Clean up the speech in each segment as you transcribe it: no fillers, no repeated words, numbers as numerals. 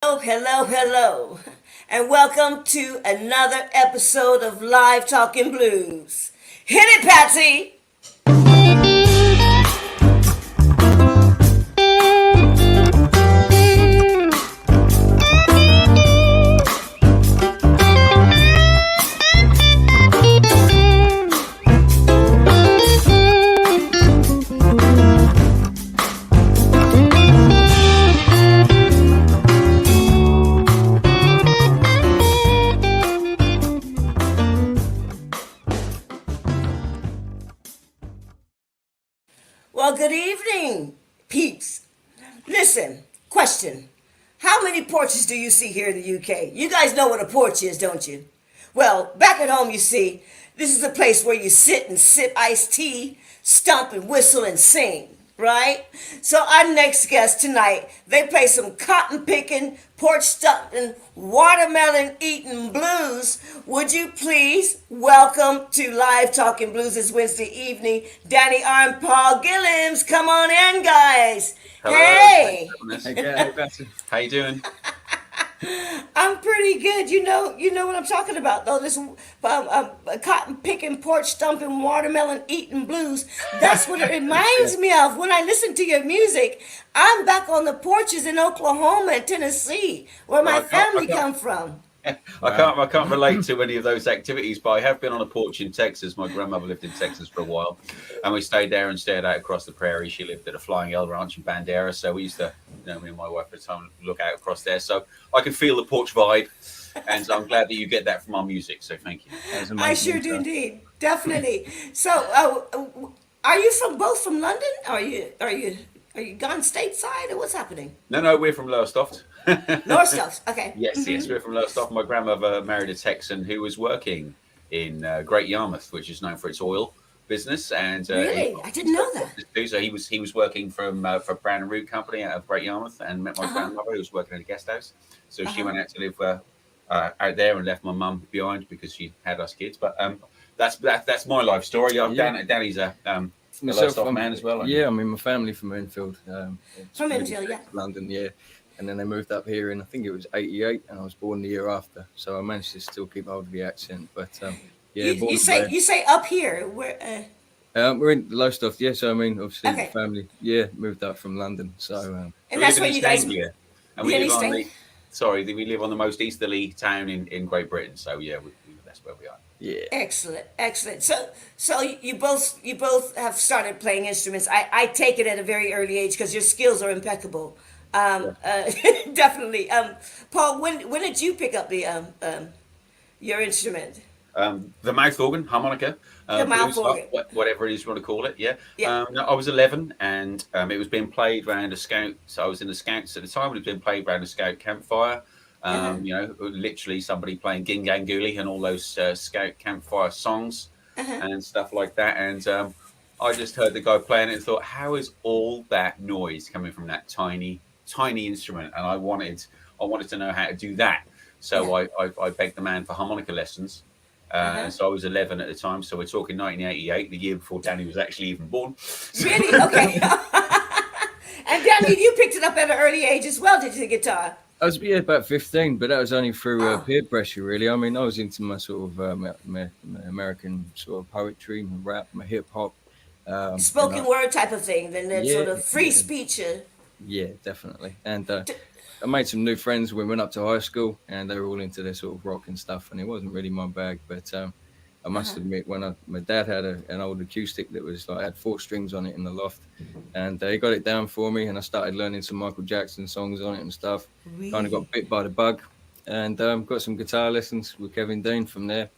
Oh, hello, hello, and welcome to another episode of Live Talking Blues. Hit it, Patsy! Well, good evening, peeps. Listen, question. How many porches do you see here in the UK? You guys know what a porch is, don't you? Well, back at home, you see, this is a place where you sit and sip iced tea, stump and whistle and sing, right? So our next guest tonight, they play some cotton picking, porch stumping, watermelon eating blues. Would you please welcome to Live Talking Blues this Wednesday evening, Danny R and Paul Gillings. Come on in, guys. Hello, thanks Hey. for having us. Hey, Patsy. How you doing? I'm pretty good. You know what I'm talking about, though. This cotton picking, porch stumping, watermelon eating blues. That's what it reminds me of when I listen to your music. I'm back on the porches in Oklahoma and Tennessee, where my Well, family come from. I can't relate to any of those activities, but I have been on a porch in Texas. My grandmother lived in Texas for a while, and we stayed there and stared out across the prairie. She lived at a Flying L Ranch in Bandera, so we used to, me and my wife at the time, look out across there. So I can feel the porch vibe, and so I'm glad that you get that from our music. So thank you. That was I amazing. sure do indeed, definitely. So, are you both from London? Are you gone stateside, or what's happening? No, we're from Lowestoft. Lowestoft. Okay. Yes, we're from Lowestoft. My grandmother married a Texan who was working in Great Yarmouth, which is known for its oil business, and Really, I didn't know that. so he was working for Brown and Root Company out of Great Yarmouth, and met my grandmother who was working in a guest house. So she went out to live out there and left my mum behind because she had us kids. But that's my life story. Danny's a Lowestoft man as well. aren't you? Yeah, I mean, my family from Enfield. From Enfield, yeah. London, yeah. And then they moved up here in, I think it was 88, and I was born the year after. So I managed to still keep hold of the accent. But yeah, You say up here. Where? we're in Lowestoft, yeah. So I mean, obviously, Okay. the family, yeah, moved up from London. So And We that's live where in you East guys. Anglia, and You're we in live East on Ang- we live on the most easterly town in Great Britain. So yeah, that's where we are. yeah, Excellent, excellent. So you both have started playing instruments. I take it at a very early age because your skills are impeccable. Definitely. Paul, when did you pick up your instrument? The mouth organ, harmonica, The mouth blues harp, organ. whatever it is you want to call it. Yeah. Yeah. No, I was 11, and it was being played around a scout. So I was in the scouts at the time. It was being played around a scout campfire. Literally somebody playing Ginganguli and all those scout campfire songs and stuff like that. And I just heard the guy playing it and thought, how is all that noise coming from that tiny, tiny instrument? And I wanted to know how to do that. So Yeah. I begged the man for harmonica lessons. Uh-huh. So I was 11 at the time. So we're talking 1988, the year before Danny was actually even born. Really? Okay. And Danny, you picked it up at an early age as well, did you, the guitar? I was about 15, but that was only through Oh. peer pressure, really. I mean, I was into my sort of my American sort of poetry, my rap, my hip hop. And Spoken word type of thing, then that sort yeah, of free yeah, speech. yeah, definitely. And T- I made some new friends when we went up to high school, and they were all into their sort of rock and stuff, and it wasn't really my bag. But I must admit, my dad had an old acoustic that was like had 4 strings on it in the loft, and he got it down for me, and I started learning some Michael Jackson songs on it and stuff. Kind of Really? got bit by the bug, and got some guitar lessons with Kevin Dean from there.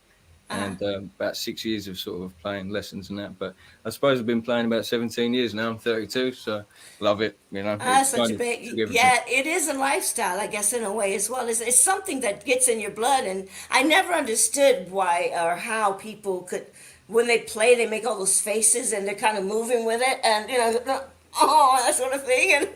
And about 6 years of sort of playing lessons and that. But I suppose I've been playing about 17 years now. I'm 32, so love it. It Such a kind of big, took everything. yeah, it is a lifestyle, I guess, in a way as well. It's something that gets in your blood, and I never understood why or how people could, when they play, they make all those faces and they're kind of moving with it, and oh, that sort of thing.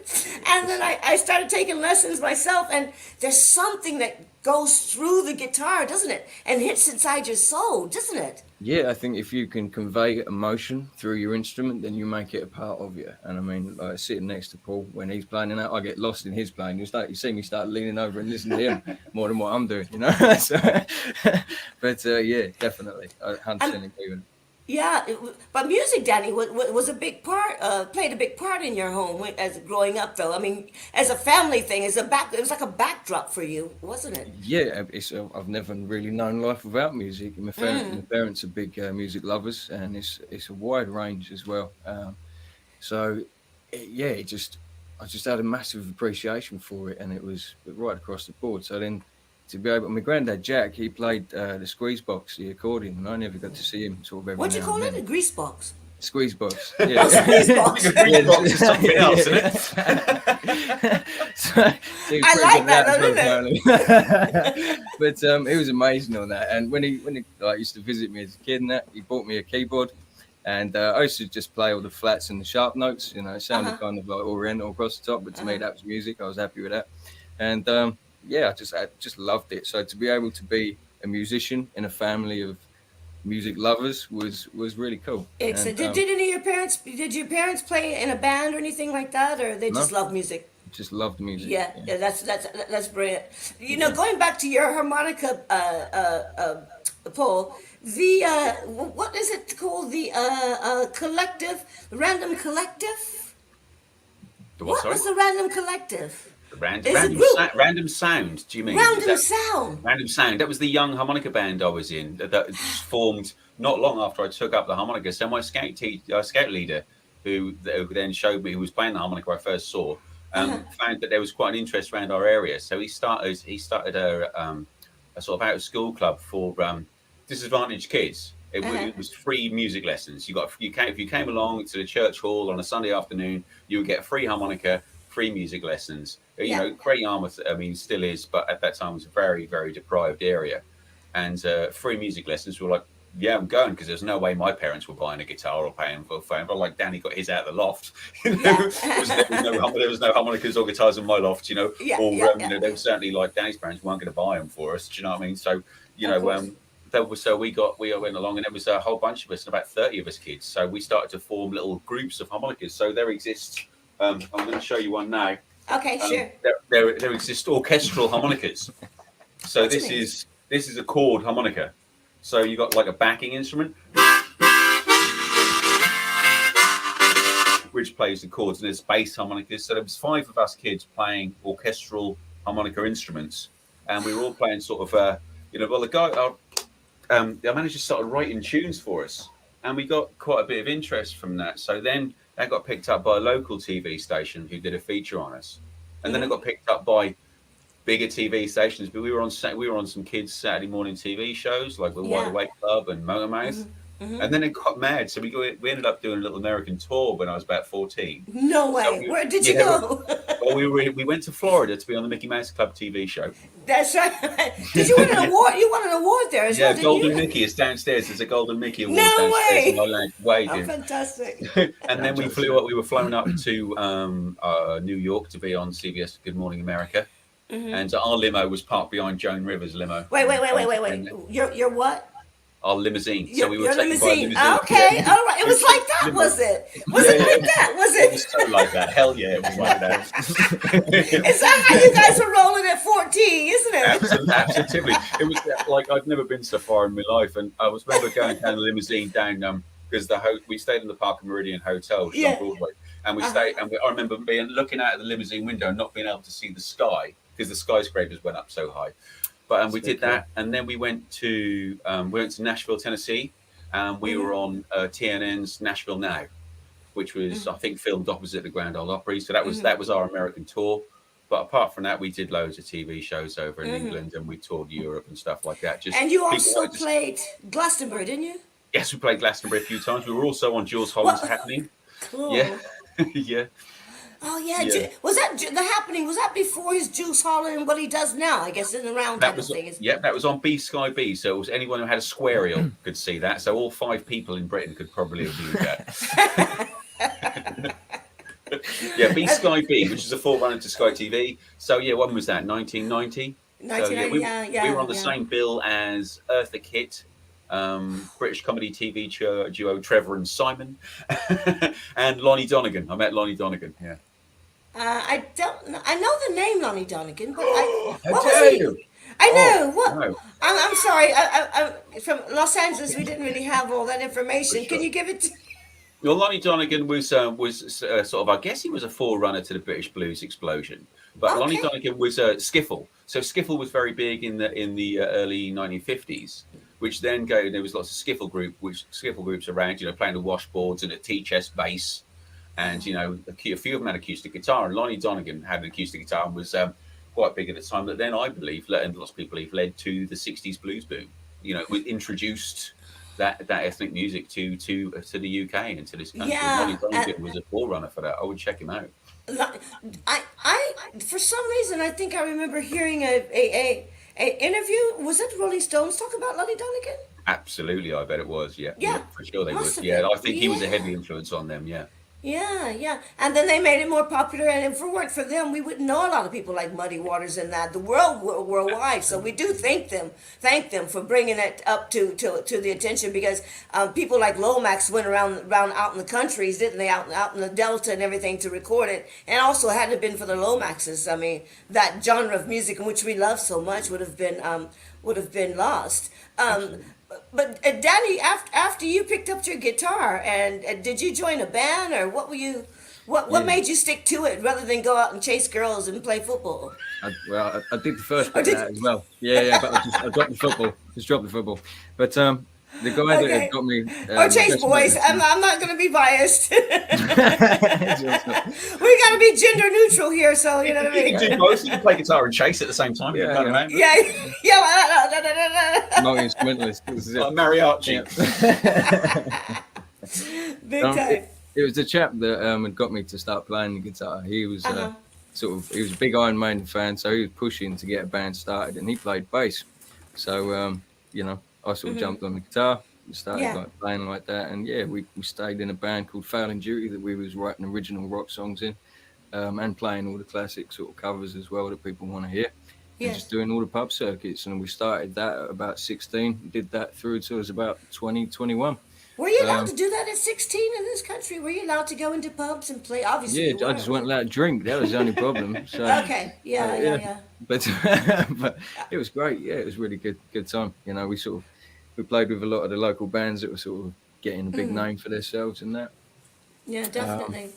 And then I started taking lessons myself, and there's something that goes through the guitar, doesn't it? And hits inside your soul, doesn't it? Yeah, I think if you can convey emotion through your instrument, then you make it a part of you. And I mean, like sitting next to Paul when he's playing that, I get lost in his playing. You see me start leaning over and listening to him more than what I'm doing, you know. So, but yeah, definitely, I 100% agree with it. Yeah, but music, Danny, was a big part, played a big part in your home as growing up, though. I mean, as a family thing, it was like a backdrop for you, wasn't it? Yeah, I've never really known life without music. My parents are big music lovers, and it's a wide range as well. So yeah, I just had a massive appreciation for it, and it was right across the board. So then to be able, my granddad Jack, he played the squeeze box, the accordion, and I never got to see him sort of every What'd you now call and it? A then. grease box? Squeeze box, Oh, yeah. squeeze box. Green box is something else, isn't it? So he was I pretty like good at that, as don't apparently. But he was amazing on that. And when he like used to visit me as a kid and that, he bought me a keyboard. And I used to just play all the flats and the sharp notes. You know, it sounded kind of like Oriental across the top, but to me that was music. I was happy with that. And yeah, I just loved it. So to be able to be a musician in a family of music lovers was really cool. Excellent. And Did your parents play in a band or anything like that, or they just no, love music? just loved music. Yeah, Yeah. yeah, that's brilliant. You know, Yeah. going back to your harmonica, Paul, the what is it called? The collective, random collective. The what? What Sorry, was the random collective? It's a random group. random sound. Do you mean? Is Random that sound. random sound? That was the young harmonica band I was in. That just formed not long after I took up the harmonica. So my scout leader, who then showed me who was playing the harmonica I first saw, found that there was quite an interest around our area. So he started a sort of out of school club for disadvantaged kids. It was free music lessons. If you came along to the church hall on a Sunday afternoon, you would get a free harmonica, free music lessons. You Yeah. know, Creighton Yarmouth, I mean, still is, but at that time was a very, very deprived area. And free music lessons were like, yeah, I'm going because there's no way my parents were buying a guitar or paying for a phone. But like Danny got his out of the loft. You know, Yeah. there was no harmonicas or guitars in my loft. You know, Yeah, or yeah, you yeah. know, they were certainly like Danny's parents weren't going to buy them for us. Do you know what I mean? So you Of know, course. so we went along, and there was a whole bunch of us, about 30 of us kids. So we started to form little groups of harmonicas. So there exists. I'm going to show you one now. Okay, sure. There exist orchestral harmonicas. So What do you mean? this is a chord harmonica. So you got like a backing instrument, which plays the chords, and there's bass harmonicas. So there was 5 of us kids playing orchestral harmonica instruments, and we were all playing sort of, well, the manager started writing tunes for us, and we got quite a bit of interest from that. So then that got picked up by a local TV station who did a feature on us, and then it got picked up by bigger TV stations. But we were on some kids' Saturday morning TV shows like the Wide Yeah. Awake Club and Motor Mouth. And then it got mad, so we ended up doing a little American tour when I was about 14. No So way. Where did you yeah, go? well, we went to Florida to be on the Mickey Mouse Club TV show. That's right. Did you win an award? You won an award there as well, Yeah, didn't Golden you? Mickey is downstairs. There's a Golden Mickey award No downstairs way. in my lounge Oh, waiting. fantastic. And then we flew up. We were flown up to New York to be on CBS Good Morning America, and our limo was parked behind Joan Rivers' limo. Wait. And You're what? our limousine. Your, So we were your taken by a limousine. limousine. Okay, Yeah. all right. It was like that, Limo. was it? Was Yeah, it yeah. like that? Was It was it? so like that. Hell yeah, it was like that. Is that how you guys were rolling at 14, isn't it? Absolutely. It was like I'd never been so far in my life, and I was remember going down the limousine down because we stayed in the Park and Meridian Hotel, which is Yeah. on Broadway, and I remember looking out of the limousine window and not being able to see the sky because the skyscrapers went up so high. But we did that, and then we went to Nashville, Tennessee, and we were on TNN's Nashville Now, which was I think filmed opposite the Grand Ole Opry. So that was our American tour. But apart from that, we did loads of TV shows over in England, and we toured Europe and stuff like that. And you people also wanted to- played Glastonbury, didn't you? Yes, we played Glastonbury a few times. We were also on Jules Holland's Well- Happening. Cool. Yeah, yeah. Oh yeah. Yeah. Was that the happening? Was that before his Juice Holland and what he does now? I guess in the round That type was of thing. that was on B Sky B. So it was anyone who had a squarial could see that. So all 5 people in Britain could probably have viewed that. Yeah, Be Sky B, which is a forerunner to Sky TV. So yeah, when was that? 1990. So yeah, 1990, yeah, we were yeah, on the yeah. same bill as Eartha Kitt, British comedy TV duo Trevor and Simon, and Lonnie Donegan. I met Lonnie Donegan. Yeah. I don't know. I know the name Lonnie Donegan, but How what was dare he? you? I Oh know what. no, I'm sorry. I'm from Los Angeles. We didn't really have all that for information. Can sure. you give it to? Well, Lonnie Donegan was sort of, I guess he was a forerunner to the British blues explosion. But Lonnie Okay. Donegan was skiffle. So skiffle was very big in the early 1950s, which then there was lots of skiffle groups around, playing the washboards and a T-chest bass, and a few of them had acoustic guitar. And Lonnie Donegan had an acoustic guitar and was quite big at the time. That then I believe, and lots of people believe, led to the 60s blues boom. It introduced that ethnic music to the UK and to this country. And Lonnie Yeah. Donegan was a forerunner for that. I would check him out. I for some reason I think I remember hearing a interview. Was it Rolling Stones talk about Lonnie Donegan? Absolutely, I bet it was. Yeah, Yeah, for sure they must would. have Yeah, been. I think he was a Yeah. heavy influence on them. Yeah, Yeah, yeah. And then they made it more popular, and if it weren't for them, we wouldn't know a lot of people like Muddy Waters and that the worldwide. So we do thank them for bringing it up to the attention, because people like Lomax went around out in the countries, didn't they? Out in the Delta and everything to record it. And also, hadn't it been for the Lomaxes, I mean, that genre of music in which we love so much would have been lost. absolutely. But Danny, after you picked up your guitar, and did you join a band, or what were you? What Yeah. made you stick to it rather than go out and chase girls and play football? I did the first Or bit of did that as well. Yeah, but I dropped the football. Just dropped the football. But the guy that had Okay. got me, Or my chase best mate at boys? the I'm not going to be biased. We time. got to be gender neutral here, so you know what I You mean. can do both. You can play guitar and chase at the same time. Yeah, You can't yeah. remember. Yeah, yeah. Multi-instrumentalist. This is it. Like mariachi. Yeah. Big time. It was the chap that had got me to start playing the guitar. He was Uh-huh. he was a big Iron Maiden fan, so he was pushing to get a band started, and he played bass. So I sort of jumped on the guitar and started Yeah. like playing like that, and yeah, we stayed in a band called Failing Duty that we was writing original rock songs in, and playing all the classic sort of covers as well that people want to hear. And Yes. just doing all the pub circuits, and we started that at about 16. Did that through till it was about 20, 21. Were you allowed Um, to do that at 16 in this country? Were you allowed to go into pubs and play? Obviously, Yeah, you I were. just weren't allowed to drink. That was the only problem. So, Okay. Yeah. yeah. But but it was great. Yeah, it was really good time. We played with a lot of the local bands that were sort of getting a big name for themselves and that. Yeah, definitely.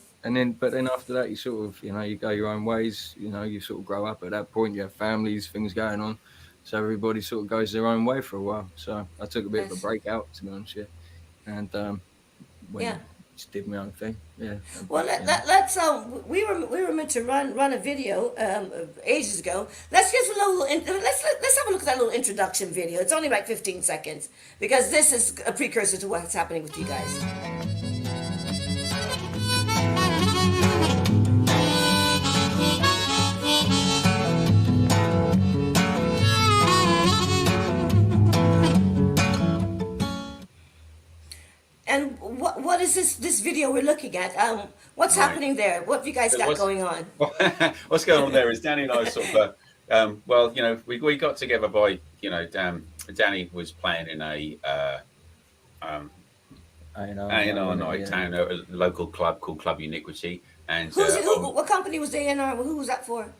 But then after that, you sort of you go your own ways. You sort of grow up at that point. You have families, things going on, so everybody sort of goes their own way for a while. So I took a bit of a Yes. break out, to be honest. Yeah, and Yeah. just did my own thing. Yeah. Well, let's. We were meant to run a video ages ago. Let's just let's have a look at that little introduction video. It's only like 15 seconds, because this is a precursor to what's happening with you guys. And what is this video we're looking at? What's Right. happening there? What have you guys So got what's- going on? What's going on there is Danny and I sort of, we got together by, Danny was playing in a A&R night town, a local club called Club Uniquity, and What company was they in, or who was that for?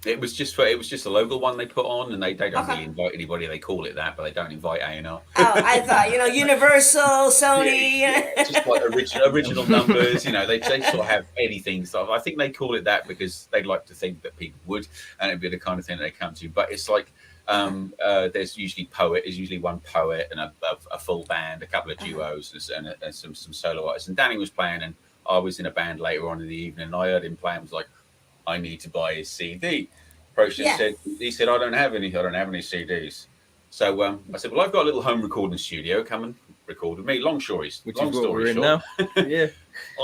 it was just a local one they put on, and they don't Okay. really invite anybody. They call it that, but they don't invite A&R. Oh, I thought Universal, Sony. Yeah, just like original numbers. They sort of have anything stuff. I think they call it that because they'd like to think that people would, and it'd be the kind of thing that they come to. But it's like there's usually one poet and a full band, a couple of duos, and some solo artists. And Danny was playing, and I was in a band later on in the evening, and I heard him play and was like, I need to buy his CD. Approached him and he said, I don't have any CDs. So I said, well, I've got a little home recording studio. Come and record with me. Long story Which is what we're in short. now. Yeah.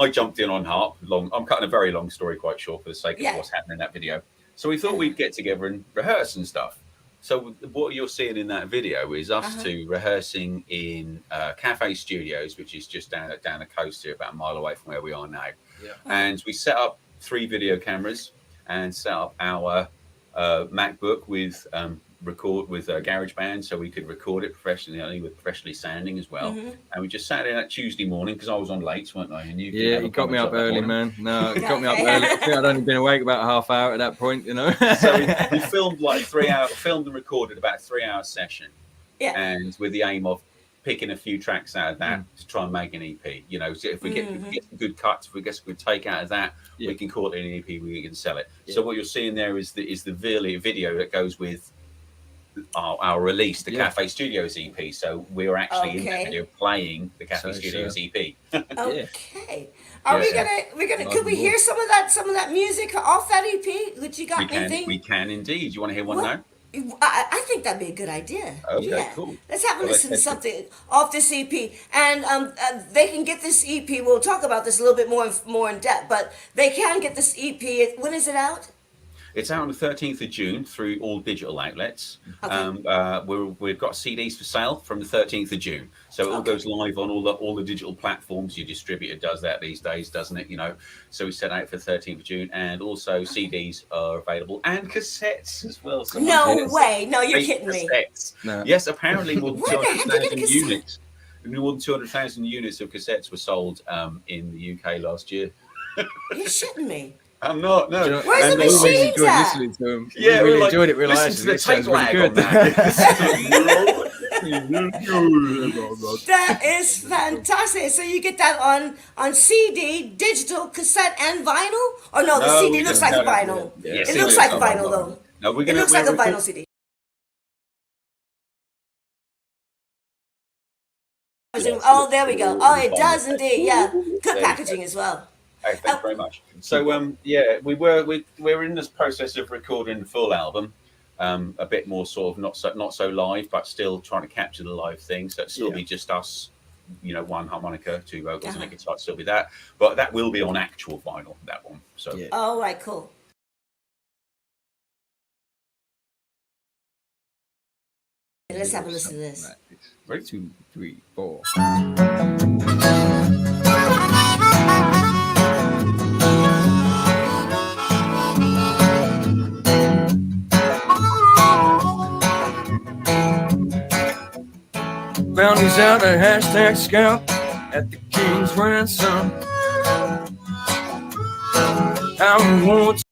I jumped in on harp. I'm cutting a very long story quite short for the sake of Yeah. what's happening in that video. So we thought we'd get together and rehearse and stuff. So what you're seeing in that video is us two rehearsing in Cafe Studios, which is just down the coast here, about a mile away from where we are now. Yeah. And we set up 3 video cameras and set up our MacBook with GarageBand, so we could record it professionally with professionally sounding as well. And we just sat in that Tuesday morning because I was on late, weren't I? And you got me up early, man. No, you got me up early. I think I'd only been awake about a half hour at that point, you know. So we filmed like 3 hours, filmed and recorded about a 3-hour session, and with the aim of picking a few tracks out of that to try and make an EP. You know, so if we get some good cuts, if we get some good take out of that, we can call it an EP. We can sell it. So what you're seeing there is the video that goes with our release, the Cafe Studios EP. So we're actually in that video playing the Cafe Studios EP. Okay. Are we gonna could we hear some of that music off that EP? Would you got anything? We can indeed. You want to hear one now? I think that'd be a good idea. Okay, cool. Let's have a listen to something off this EP, and they can get this EP. We'll talk about this a little bit more in depth, but they can get this EP. When is it out? It's out on the 13th of June through all digital outlets. We've got CDs for sale from the 13th of June. So it all goes live on all the digital platforms. Your distributor does that these days, doesn't it? You know, so we set out for the 13th of June, and also CDs are available and cassettes as well. No way! No, you're kidding me. No. Yes, apparently more than 200,000 units. More than 200,000 units of cassettes were sold in the UK last year. You're shitting me. I'm not. No. Where's the machines at? Yeah, we really enjoyed it. We realized the tape lag on that. That is fantastic. So you get that on CD, digital, cassette, and vinyl? Or no, the CD looks like a vinyl. It looks like a vinyl though. No, it looks like a vinyl CD. Oh, there we go. Oh, it does indeed. Yeah, good packaging as well. Oh, thank you very much. So, we're in this process of recording the full album, a bit more sort of not so live, but still trying to capture the live thing. So it'll still be just us, you know, one harmonica, 2 vocals, and a guitar. Still be that, but that will be on actual vinyl. That one. So. All right, cool. Let's have a listen to this. Ready? 2, 3, 4. Bounties out a hashtag scout at the King's ransom. How we want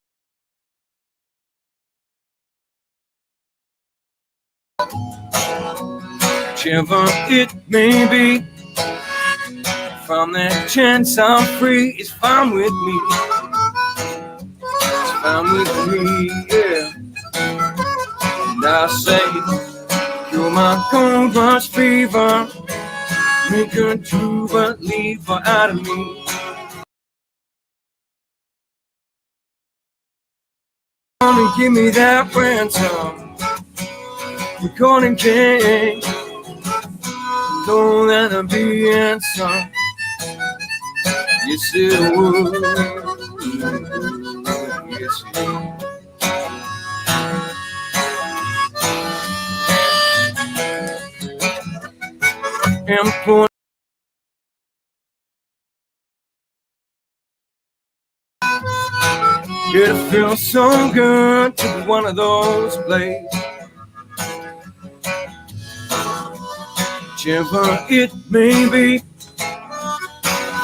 whichever it may be, from that chance I'm free, it's fine with me. It's fine with me, yeah. And I say, you're my cold rush fever, make a true believer out of me. Come and give me that ransom, recording king. Don't let it be answer. Yes, it would. Yes, it would. Important. It feels so good to be one of those plays. Whichever it may be,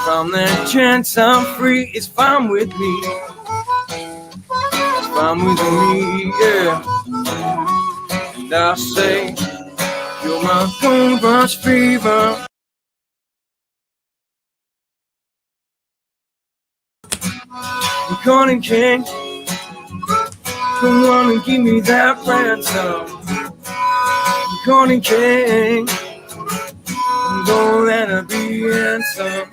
from that chance I'm free, it's fine with me. It's fine with me, yeah. And I say, you're my cold rush fever. Recording king, come on and give me that ransom. Recording king, don't let it be answer.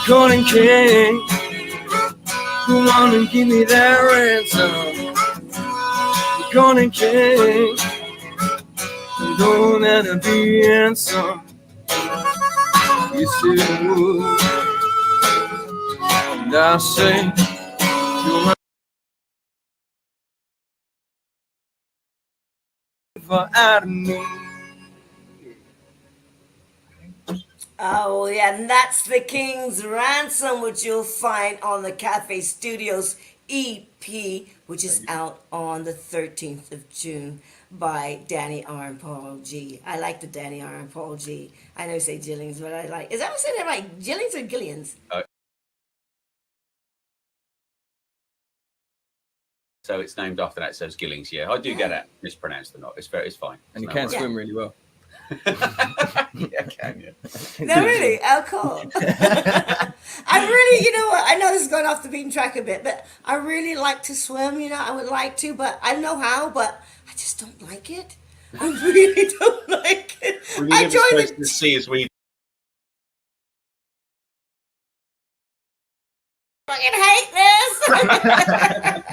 Recording king, come on and give me that ransom. Recording king, don't let it be answer. you said it would. And I say, you're never out of me. Oh, yeah, and that's The King's Ransom, which you'll find on the Cafe Studios EP, which is out on the 13th of June by Danny R. and Paul G. I like the Danny R. and Paul G. I know you say Gillings, but I like, is that what I said that right? Gillings or Gillians? So it's named after that. So it's Gillings. Yeah, I do get that mispronounced or not. It's fine. And you No can worries. swim really well. Yeah, can you? No, really? Oh, cool. I really, you know what? I know this is going off the beaten track a bit, but I really like to swim. You know, I would like to, but I know how, but I just don't like it. I really don't like it. Well, you I never joined supposed to see as we. fucking hate this.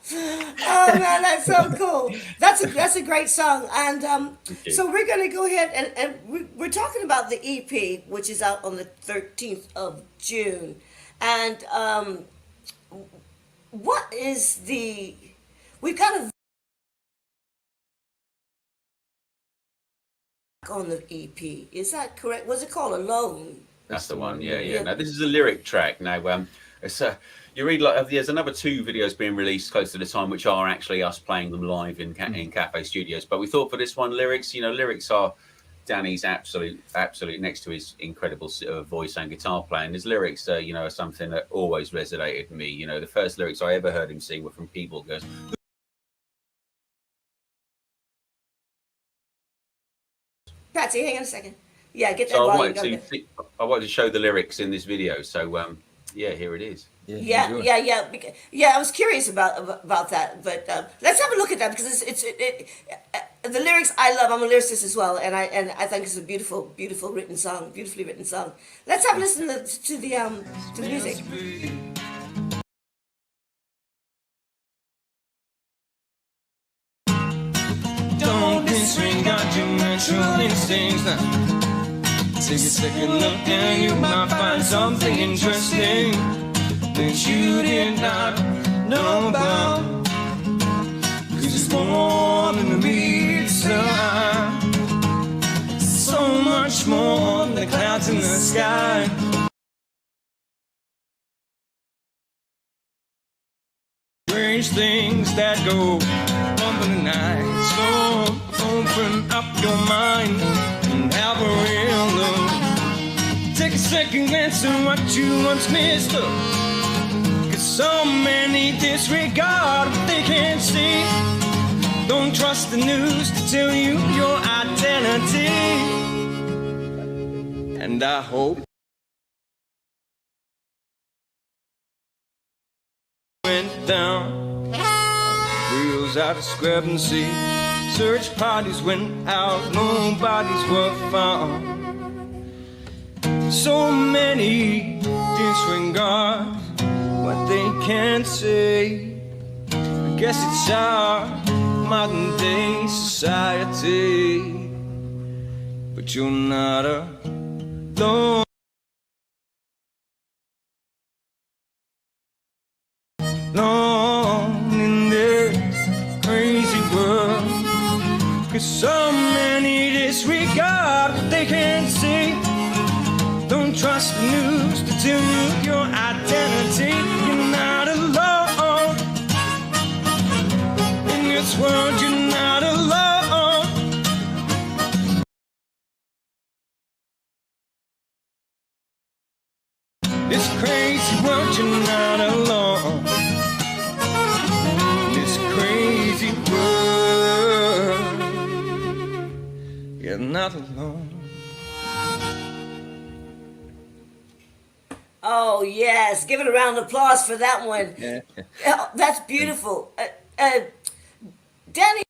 Oh man, that's so cool. That's a great song, and you. so we're gonna go ahead and we're talking about the EP, which is out on the 13th of June, and what is the we've got a on the EP. Is that correct? Was it called Alone? That's the one. Yeah, Yeah. yeah. Now this is a lyric track. Now, it's you read like there's another 2 videos being released close to the time, which are actually us playing them live in Cafe Studios. But we thought for this one, lyrics. You know, lyrics are Danny's absolute next to his incredible voice and guitar playing. His lyrics, you know, are something that always resonated with me. You know, the first lyrics I ever heard him sing were from People Goes. Patsy, hang on a second. Yeah, get that So volume going. I wanted to show the lyrics in this video. So yeah, here it is. Yeah, enjoy. yeah. I was curious about that, but let's have a look at that because the lyrics I love. I'm a lyricist as well, and I think it's a beautifully written song. Let's have a listen to the music. Don't disregard your natural instincts now. Take a second look and you might find something interesting that you did not know about. 'Cause it's more than a beat sign. So much more than the clouds in the sky. Strange things that go on in the night. So open up your mind and have a real look. Take a second glance at what you once missed. 'Cause so many disregard what they can't see. Don't trust the news to tell you your identity. And I hope went down, wheels out of discrepancy. Search parties went out, nobody's were found. So many disregard what they can't say. I guess it's our modern day society. But you're not alone. Alone in this crazy world. 'Cause so many disregard what they can't see. Don't trust the news to tell you your identity. You're not alone. In this world, you're not alone. This crazy world, you're not alone. This crazy world, you're not alone. Oh yes, give it a round of applause for that one. Yeah. Oh, that's beautiful. Danny.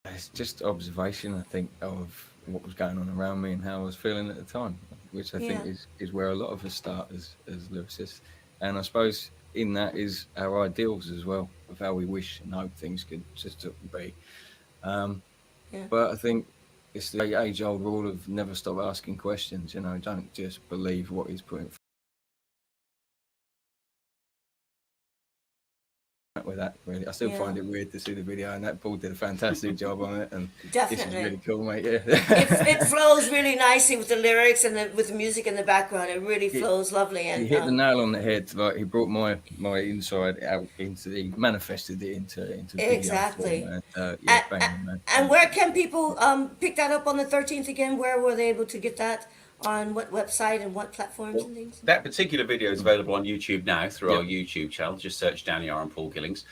It's just observation, I think, of what was going on around me and how I was feeling at the time, which I think Yeah. is where a lot of us start as lyricists. And I suppose in that is our ideals as well, of how we wish and hope things could just be. Yeah. But I think it's the age-old rule of never stop asking questions. You know, don't just believe what he's putting with that. Really, I still Yeah. find it weird to see the video, and that Paul did a fantastic job on it. And this is Definitely. really cool, mate. Yeah, It flows really nicely with the lyrics and with the music in the background. It really flows lovely. he And hit the nail on the head. Like he brought my inside out into he manifested it into video form. exactly. And yeah, And, bang, man. and where can people pick that up on the 13th again? Where were they able to get that? On what website and what platforms and things? That particular video is available on YouTube now through our Yep. YouTube channel. Just search Danny R and Paul Gillings.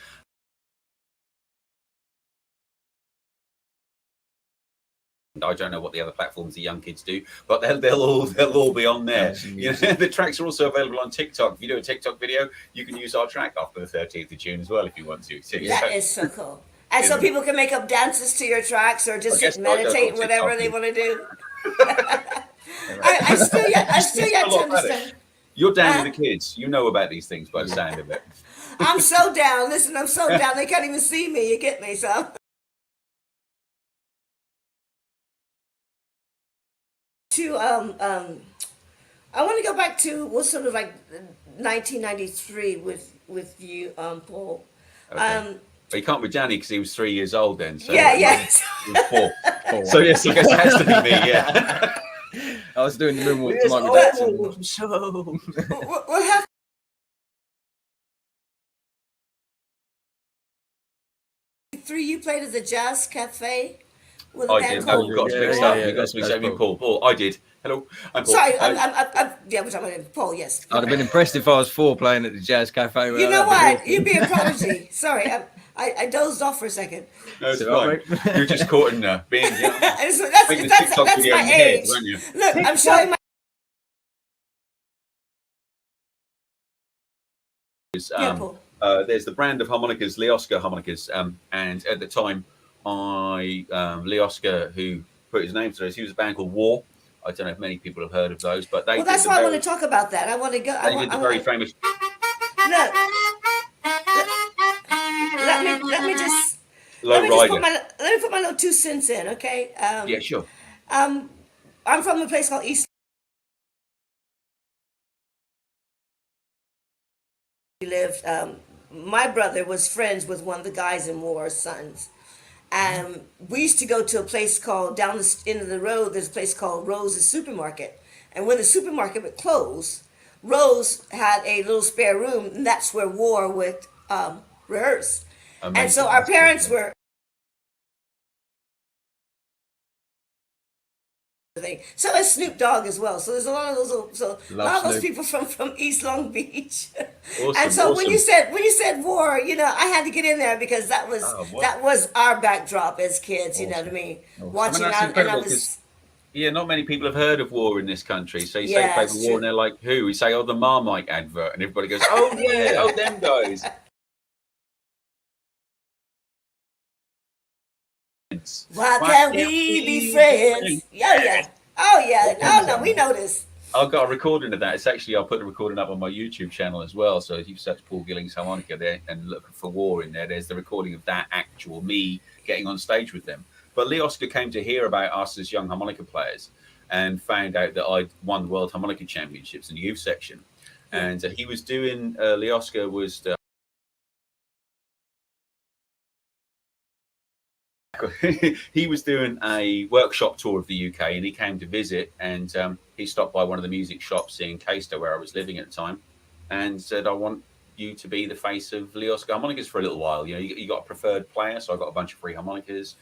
I don't know what the other platforms the young kids do, but they'll all be on there. You know, the tracks are also available on TikTok. If you do a TikTok video, you can use our track after the 13th of June as well if you want to. So, That is so cool. And so people can make up dances to your tracks or just sit and I guess meditate, on whatever TikTok, they want to do. Right. I still yet to understand. You're down with the kids. You know about these things by the sound of it. I'm so down. Listen, I'm so down. They can't even see me. You get me, so. To I want to go back to what's sort of like 1993 with you, Paul. Okay. But he can't be Danny because he was 3 years old then. So Yeah. He was 4. So yes, I guess it has to be me. Yeah. I was doing the moonwalk Yes, to Michael Jackson. so. What happened? You played at the Jazz Cafe with a I band did. called. Oh, got to mix Yeah, up. yeah, You got to mix that's up. Paul. I did. Hello. I'm Paul. Sorry, yeah, we're talking about Paul. Yes. I'd have been impressed if I was 4 playing at the Jazz Cafe. You know what? You'd be a prodigy. Sorry, I dozed off for a second. No, it's So, fine. You're just caught in being. That's TikTok video my in your head, age. weren't you? Look, I'm showing my. Paul. There's the brand of harmonicas, Lee Oscar harmonicas, and at the time, Lee Oscar, who put his name to this, he was a band called War. I don't know if many people have heard of those, but they. Well, that's why I want to talk about that. I want to go. They did the very famous. Look. Let me just. Low rider. Let me put my little 2 cents in, okay? Yeah, sure. I'm from a place called East. We lived. My brother was friends with one of the guys in War's sons. We used to go to a place called down the end of the road. There's a place called Rose's Supermarket, and when the supermarket would close, Rose had a little spare room, and that's where War would rehearse. Amazing. And so our parents were. So is Snoop Dogg as well. So there's a lot of those. So a lot of those people from East Long Beach. Awesome, and so awesome. when you said War, you know, I had to get in there because that was our backdrop as kids. You know what I mean? Watching that's out, and I incredible was. Yeah, not many people have heard of War in this country. So you Yeah, say it's play for War, true. and they're like, who? We say, oh, the Marmite advert, and everybody goes, oh yeah, oh them guys. Why can't we be friends? Yeah. Oh yeah. No, we know this. I've got a recording of that. It's actually, I'll put the recording up on my YouTube channel as well. So if you search Paul Gillings harmonica there and look for War in there, there's the recording of that actual me getting on stage with them. But Lee Oscar came to hear about us as young harmonica players and found out that I'd won the World Harmonica Championships in the youth section. And he was doing, Lee Oscar was he was doing a workshop tour of the UK, and he came to visit, and he stopped by one of the music shops in Caister where I was living at the time, and said, I want you to be the face of Lee Oscar harmonicas for a little while. You know, you got a preferred player, so I got a bunch of free harmonicas.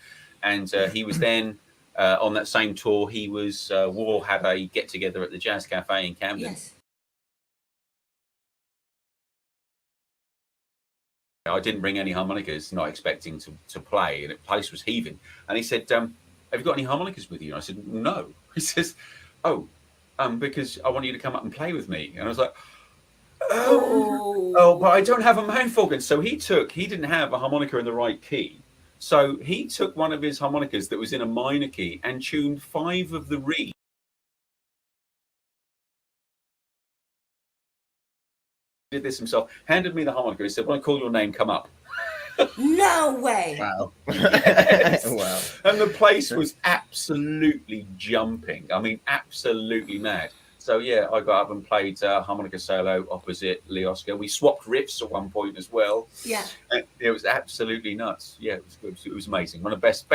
And he was then on that same tour. He was War had a get together at the Jazz Cafe in Camden. Yes. I didn't bring any harmonicas, not expecting to play, and the place was heaving. And he said, have you got any harmonicas with you? And I said, no. He says, oh, because I want you to come up and play with me. And I was like, oh, but I don't have a mouth organ. So he didn't have a harmonica in the right key. So he took one of his harmonicas that was in a minor key and tuned 5 of the reeds. Did this himself, handed me the harmonica. He said, when I call your name, come up. No way. Wow. Yes. Wow. And the place was absolutely jumping. I mean, absolutely mad. So yeah, I got up and played harmonica solo opposite Lee Oscar. We swapped riffs at one point as well. Yeah. And it was absolutely nuts. Yeah, it was good. It was amazing. One of the best.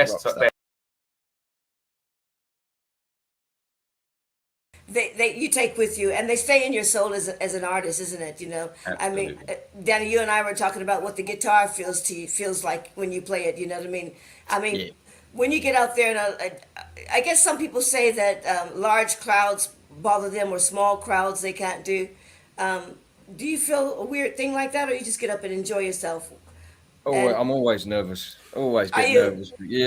They you take with you, and they stay in your soul as an artist, isn't it? You know, I mean, Absolutely. Danny, you and I were talking about what the guitar feels like when you play it. You know what I mean? I mean, Yeah. when you get out there, and I guess some people say that large crowds bother them, or small crowds they can't do. Um, do you feel a weird thing like that, or you just get up and enjoy yourself? Oh, And I'm always nervous. Always are get you? nervous. But yeah.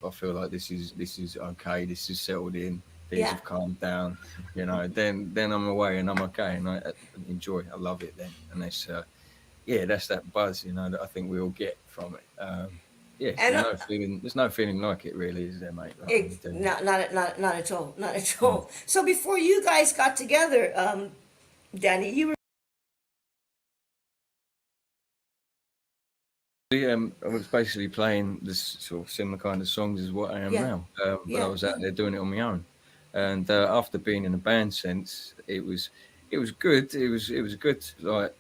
I feel like this is okay. This is settled in. Things Yeah. have calmed down. You know, then I'm away and I'm okay and I enjoy. I love it then, and that's yeah, that's that buzz. You know, that I think we all get from it. Yeah, And there's no feeling like it really, is there, mate? Like when you do it. not at all, not at Mm. all. So before you guys got together, Danny, you were. I was basically playing this sort of similar kind of songs as what I am Yeah, now, but I yeah, was out there doing it on my own. And after being in a band since, it was good. It was a good like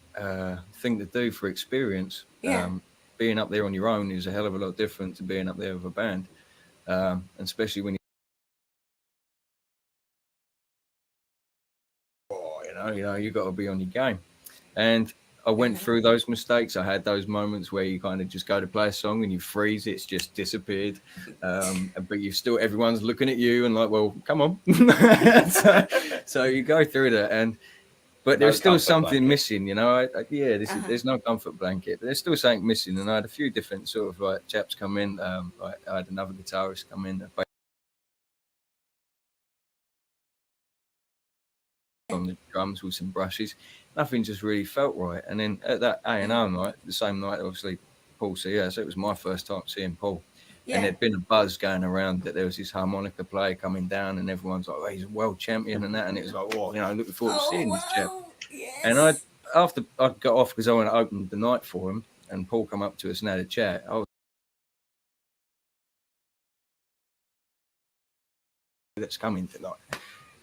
thing to do for experience. yeah. Being up there on your own is a hell of a lot different to being up there with a band, and especially when you got to be on your game. And I went Uh-huh. through those mistakes. I had those moments where you kind of just go to play a song and you freeze, it's just disappeared. But you still, everyone's looking at you and like, well, come on. so you go through that, but No there's still comfort something blanket. missing, yeah. Uh-huh. There's no comfort blanket, but there's still something missing. And I had a few different sort of like chaps come in. Like I had another guitarist come in on the drums with some brushes. Nothing just really felt right. And then at that A&R night, the same night, obviously, Paul said, yeah, so it was my first time seeing Paul. And Yeah. there'd been a buzz going around that there was this harmonica player coming down, and everyone's like, oh, he's a world champion and that. And it was like, oh, looking forward to Oh seeing this chap. wow! And Yes. after I got off because I went to open the night for him, and Paul come up to us and had a chat. I was that's coming tonight.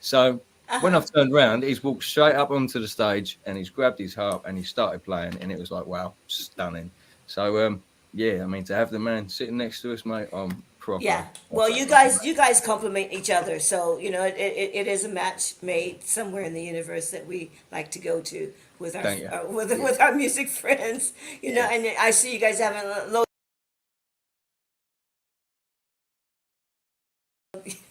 So when Uh-huh. I've turned around, he's walked straight up onto the stage and he's grabbed his harp and he started playing, and it was like, wow, stunning. So yeah, I mean, to have the man sitting next to us, mate, I'm Yeah. proper. Well, proper you guys complement each other, so you know it is a match made somewhere in the universe that we like to go to with our Thank you. Yeah, with our music friends. You know, yeah. and I see you guys having a low.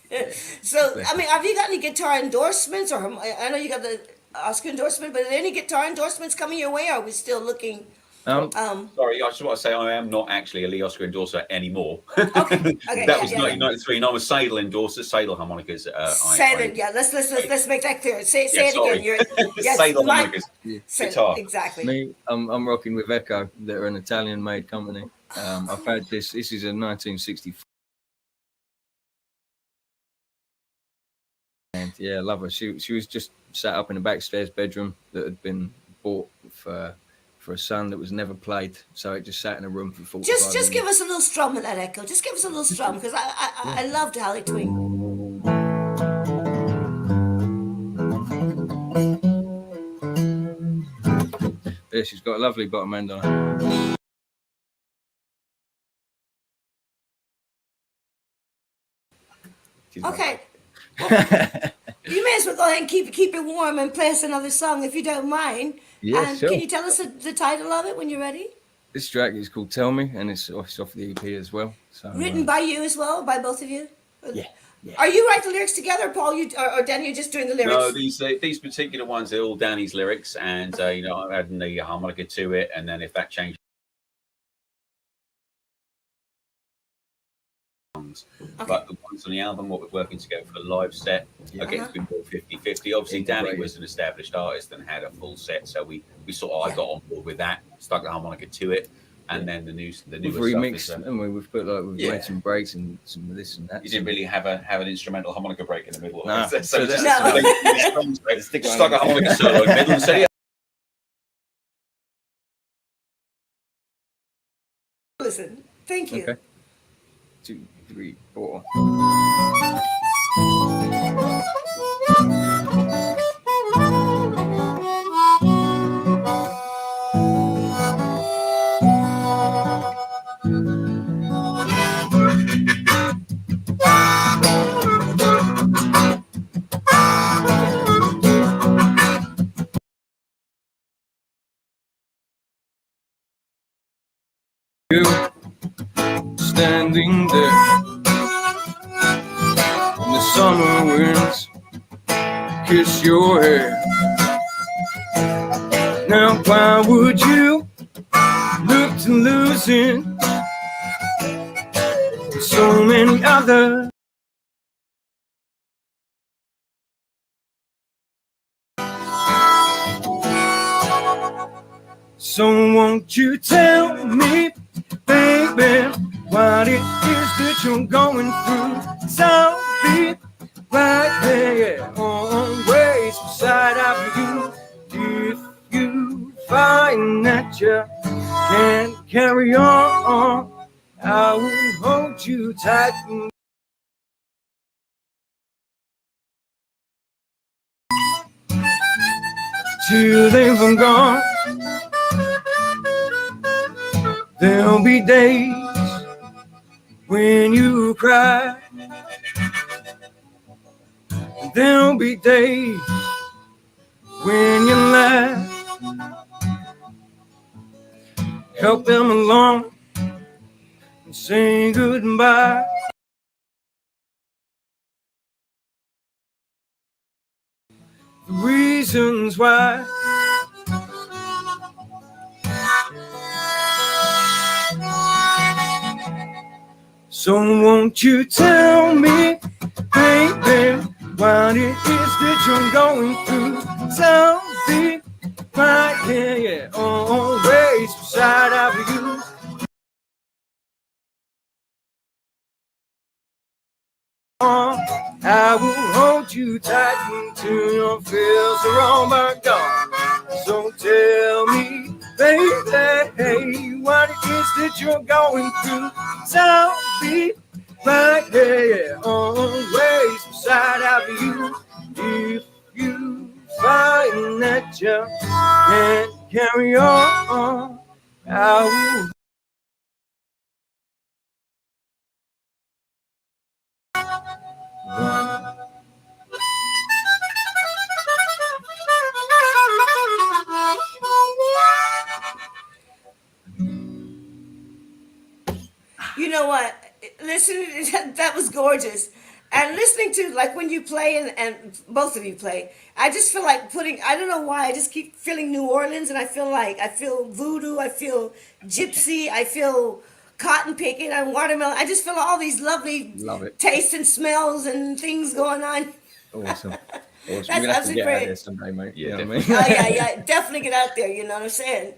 Yeah. So Bless I you. mean, have you got any guitar endorsements, or I know you got the Oscar endorsement, but are there any guitar endorsements coming your way? Or are we still looking? Well, Um. sorry, I just want to say I am not actually a Lee Oscar endorser anymore. Okay. Okay. That Yeah. was Yeah. Yeah. 1993, and I'm a Sadel endorser. Sadel harmonicas. Say it. Yeah. Let's make that clear. Yeah, Say it again. sorry. You're yes. Sadel Mike. harmonicas, Yeah. Say guitar. exactly. Me, I'm rocking with Echo. They're an Italian-made company. I've had this. This is a 1964. And yeah, I love her. She was just sat up in a backstairs bedroom that had been bought for a son that was never played. So it just sat in a room for 45 Just give minutes. us a little strum of that echo. Just give us a little strum because Yeah. I loved how they twing. Yeah, she's got a lovely bottom end on her. She's Okay. lovely. Well, you may as well go ahead and keep it warm and play us another song if you don't mind. Yeah, And can sure. you tell us the title of it when you're ready? This track is called "Tell Me" and it's off the EP as well. So Written by you as well, by both of you. yeah, yeah. Are you write the lyrics together, Paul? You or Danny? You're just doing the No, lyrics. these particular ones, they're all Danny's lyrics, and I'm adding the harmonica to it, and then if that changes. Okay. But the ones on the album, what we're working together for the live set, Yeah. again, it's been more 50-50. Obviously, Danny Integrated. was an established artist and had a full set, so we sort of I Yeah. got on board with that, stuck the harmonica to it, and then the We've newer stuff remixed, is. and we've put we've Yeah. made some breaks and some of this and that. You didn't really have an instrumental harmonica break in the middle. No. So So just No. Stick stuck a harmonica solo in the middle and said, listen. Thank you. Okay. 2, 3, 4. You standing there in the summer winds, kiss your hair. Now why would you look to losing so many others? So won't you tell me, baby, what it is that you're going through? So be right there, always beside of you. If you find that you can't carry on, I will hold you tight till they've gone. There'll be days when you cry. There'll be days when you laugh. Help them along and say goodbye. The reasons why. So won't you tell me, baby, what it is that you're going through? Tell me right here, yeah, always beside of you. I will hold you tight until your fears are all but gone. So tell me, baby, what it is that you're going through. Tell me right here, always beside of you. If you find that you can't carry on, I will. You know what? Listen, that was gorgeous. And listening to, like, when you play, and both of you play, I just feel like putting, I don't know why, I just keep feeling New Orleans, and I feel voodoo, I feel gypsy, I feel cotton picking and watermelon. I just feel all these lovely Love it. tastes and smells and things going on. Awesome. Awesome. That's We're going to have to absolutely get out great. there someday, mate. Yeah, You know what I mean? Oh, yeah, yeah. Definitely get out there, you know what I'm saying?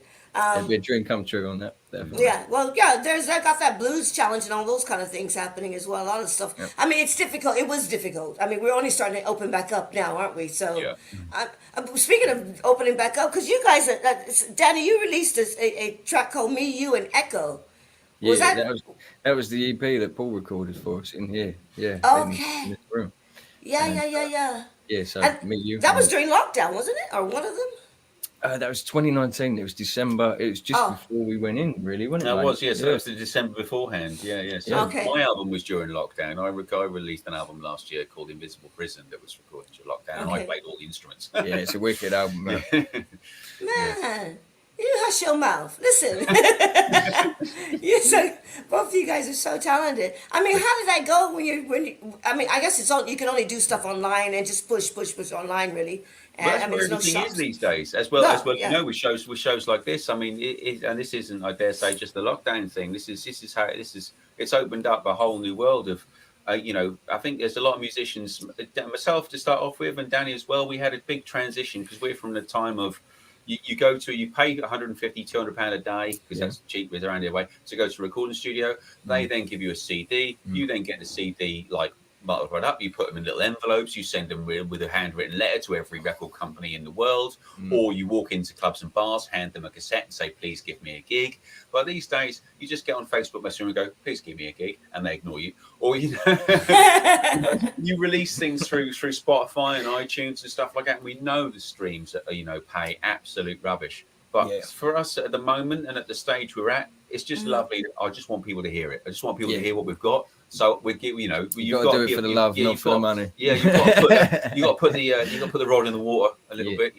It'd be a dream come true on that, definitely. Yeah, well, yeah, I got that blues challenge and all those kind of things happening as well. A lot of stuff. Yep. I mean, it's difficult. It was difficult. I mean, we're only starting to open back up now, aren't we? So, Yeah. speaking of opening back up, because you guys, Danny, you released a track called "Me, You, and Echo." Was Yeah, that that was the EP that Paul recorded for us in here. Yeah, in okay? this room. Yeah, And yeah, yeah, yeah. yeah, so And me, you, that was and during lockdown, wasn't it? Or one of them? that was 2019. It was December. It was just Oh, before we went in, really, wasn't it? That Like, was, yes. yeah, That was the December beforehand. Yeah, yeah. So okay. my album was during lockdown. I released an album last year called Invisible Prison that was recorded during lockdown, and I Okay. played all the instruments. yeah, it's a wicked album, man. Man, you hush your mouth. Listen, you so both of you guys are so talented. I mean, how did that go I mean, I guess it's all you can only do stuff online and just push online, really. Well, And that's I mean, where there's no everything is shops. these days, No, you yeah. know, with shows like this. I mean, and this isn't, I dare say, just the lockdown thing. This is how it's opened up a whole new world of, you know, I think there's a lot of musicians, myself to start off with, and Danny as well. We had a big transition because we're from the time of. You pay 150, 200 pound a day because Yeah. that's cheap around here way to go to a recording studio. They then give you a CD. You then get the CD like multiplied up. You put them in little envelopes. You send them with a handwritten letter to every record company in the world, or you walk into clubs and bars, hand them a cassette, and say, "Please give me a gig." But these days, you just get on Facebook Messenger and go, "Please give me a gig," and they ignore you. Or you release things through Spotify and iTunes and stuff like that. And we know the streams that pay absolute rubbish. But for us at the moment and at the stage we're at, it's just lovely. I just want people to hear it. I just want people to hear what we've got. So we give, you've got to do it for the love, not for the money. Yeah, you've got to put the rod in the water a little bit,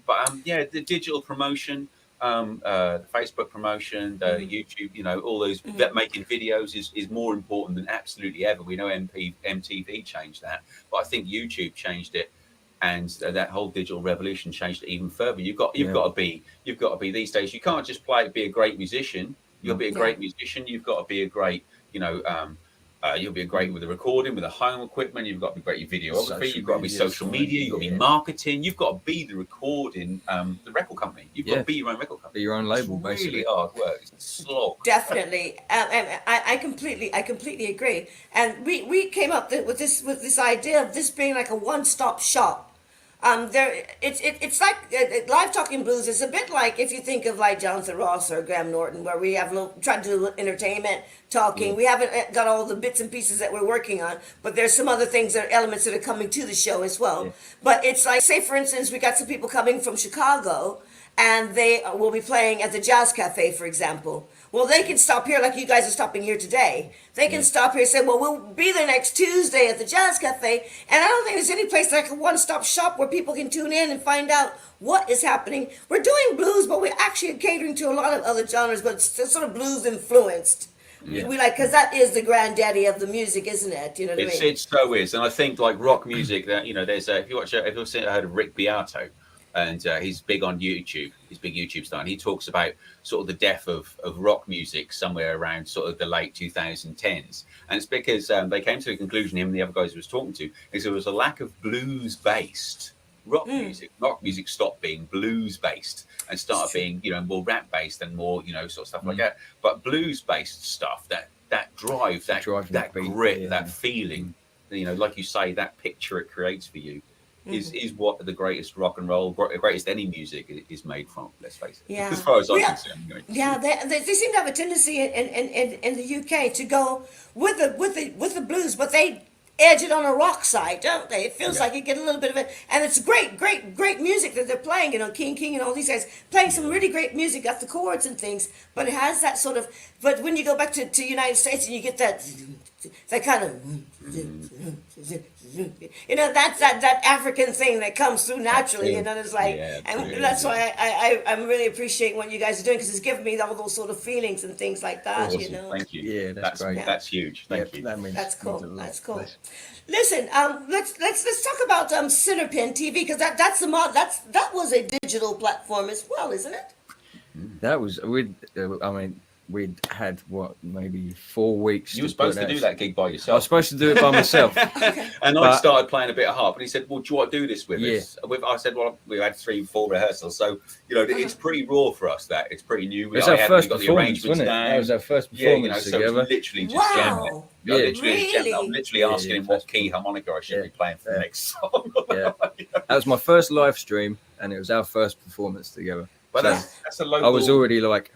But the digital promotion, the Facebook promotion, the YouTube, all those making videos is more important than absolutely ever. We know MTV changed that, but I think YouTube changed it. And that whole digital revolution changed it even further. You've got to be these days. You can't just be a great musician. You'll be a great musician. You've got to be a great, you'll be great with the recording, with the home equipment. You've got to be great with videography. You've got to be social media. You've got to be marketing. You've got to be the recording, the record company. You've got to be your own record company. Be your own label, it's basically. Really hard work. It's a slog. Definitely, I completely agree. And we came up with this idea of this being like a one-stop shop. It's like live talking blues is a bit like if you think of like Jonathan Ross or Graham Norton, where we have trying to do entertainment talking. We haven't got all the bits and pieces that we're working on, but there's some other things elements that are coming to the show as well. But it's like, say for instance, we got some people coming from Chicago, and they will be playing at the Jazz Cafe, for example. Well, they can stop here like you guys are stopping here today. They can stop here and say, well, we'll be there next Tuesday at the Jazz Cafe. And I don't think there's any place like a one-stop shop where people can tune in and find out what is happening. We're doing blues, but we're actually catering to a lot of other genres, but it's sort of blues influenced. We because that is the granddaddy of the music, isn't it? You know what I mean? It so is. And I think like rock music, that there's if you've heard of Rick Beato, and he's big on YouTube. He's a big YouTube star, and he talks about sort of the death of rock music somewhere around sort of the late 2010s. And it's because they came to the conclusion, him and the other guys he was talking to, is there was a lack of blues-based rock music. Rock music stopped being blues-based and started being, more rap-based and more, sort of stuff like that. But blues-based stuff, that drive, that grit, that feeling, like you say, that picture it creates for you, is what the greatest rock and roll, greatest any music is made from. Let's face it. As far as I'm concerned. Anyway. Yeah, they seem to have a tendency in the UK to go with the blues, but they edge it on a rock side, don't they? It feels like you get a little bit of it, and it's great music that they're playing. King and all these guys playing some really great music, got the chords and things, but it has that sort of. But when you go back to United States and you get that kind of. That's that African thing that comes through naturally, it's like, and that's why I'm really appreciating what you guys are doing, because it's given me all those sort of feelings and things like that. Awesome. Thank you. Yeah, that's great. That's huge. Thank you. That's cool. That's cool. Listen, let's talk about Centerpin TV, because that was a digital platform as well, isn't it? That was we'd had maybe 4 weeks. You were supposed to do that gig by yourself. I was supposed to do it by myself. And I started playing a bit of harp, and he said, well, do you want to do this with us? I said, well, we had 3-4 rehearsals, so it's pretty raw for us. That it's pretty new. It was our first performance, wasn't it? That was our first performance together. So it was literally just jamming it. I'm literally asking him what key harmonica I should be playing for the next song. That was my first live stream, and it was our first performance together. But that's a local. I was already like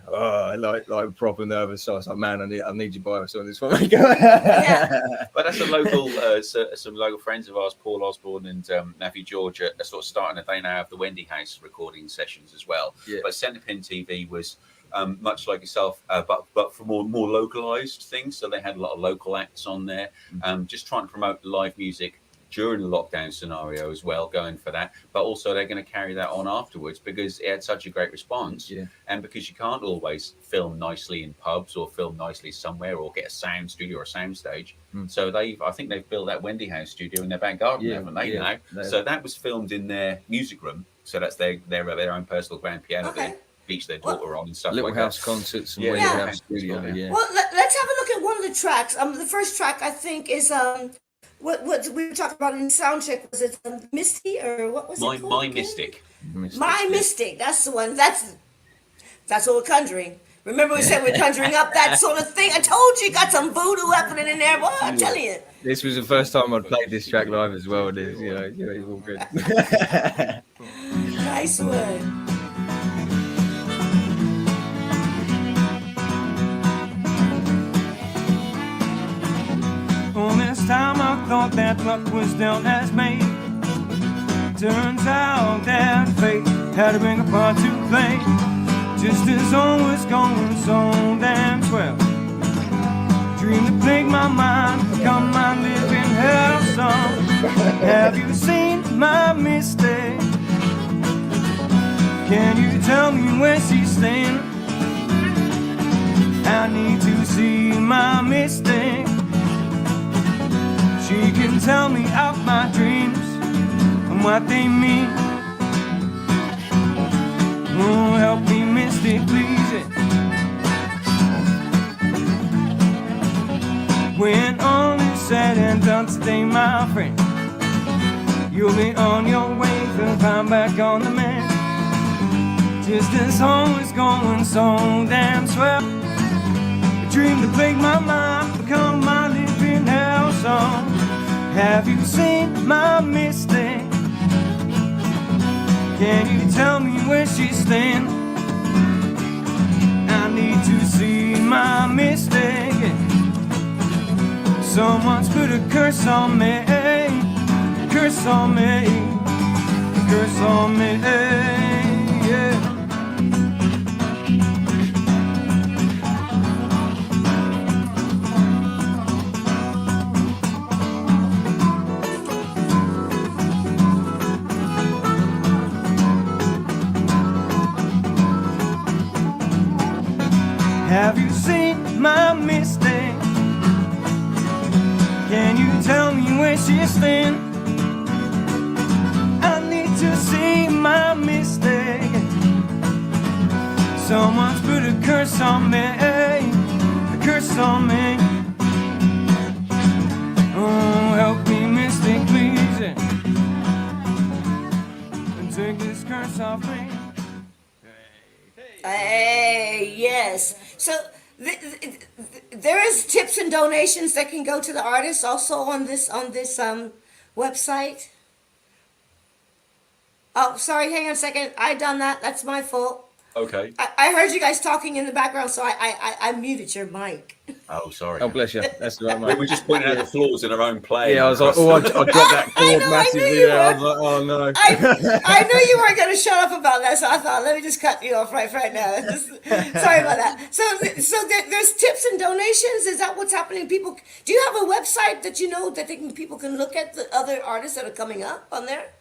proper nervous. So I was like, man, I need you by some of this one. But that's a local, some local friends of ours, Paul Osborne and Matthew George, are sort of starting. They now have the Wendy House recording sessions as well. Yeah. But Centerpin TV was much like yourself, but for more localized things. So they had a lot of local acts on there, just trying to promote live music during the lockdown scenario as well, going for that. But also they're going to carry that on afterwards, because it had such a great response. And because you can't always film nicely in pubs or film nicely somewhere or get a sound studio or a sound stage. So I think they've built that Wendy House studio in their back garden, haven't they? Now? So that was filmed in their music room. So that's their own personal grand piano. They feature their daughter on and stuff Little like house that. concerts and Wendy House studio. Well, let's have a look at one of the tracks. The first track, I think, is what we were talking about in soundcheck. Was it Misty, or what was it called? My Mystic. My Mystic. That's the one. That's old country. Remember we said we're conjuring up that sort of thing? I told you got some voodoo happening in there, boy. I'm telling you. This was the first time I'd played this track live as well. It's, it's all good. Nice one. Well, this time I thought that luck was dealt as made. Turns out that fate had a bigger part to play. Just as all was going so damn swell. Dream that plagued my mind become my living hell song. Have you seen my mistake? Can you tell me where she's staying? I need to see my mistake. She can tell me of my dreams and what they mean. Oh, help me, mystic, please. When all is said and done today, my friend, you'll be on your way to climb back on the man. Just as home is going so damn swell. A dream that plagued my mind become my living hell song. Have you seen my mistake? Can you tell me where she's staying? I need to see my mistake. Someone's put a curse on me, curse on me, curse on me, yeah. Have you seen my mistake? Can you tell me where she's staying? I need to see my mistake. Someone's put a curse on me, a curse on me. Oh, help me, mystic, please, and take this curse off me. Hey, yes. So there is tips and donations that can go to the artists also on this website. Oh, sorry, hang on a second. I done that. That's my fault. Okay. I heard you guys talking in the background, so I muted your mic. Oh, sorry. Oh, bless you. That's right, We mate. were just pointing out the flaws in our own play. Yeah, I was like, oh, I dropped that I chord know, I massively knew you there. I were. was like, oh, no. I knew you weren't going to shut up about that, so I thought, let me just cut you off right now. Sorry about that. So there's tips and donations. Is that what's happening? People, do you have a website that you know that people can look at the other artists that are coming up on there?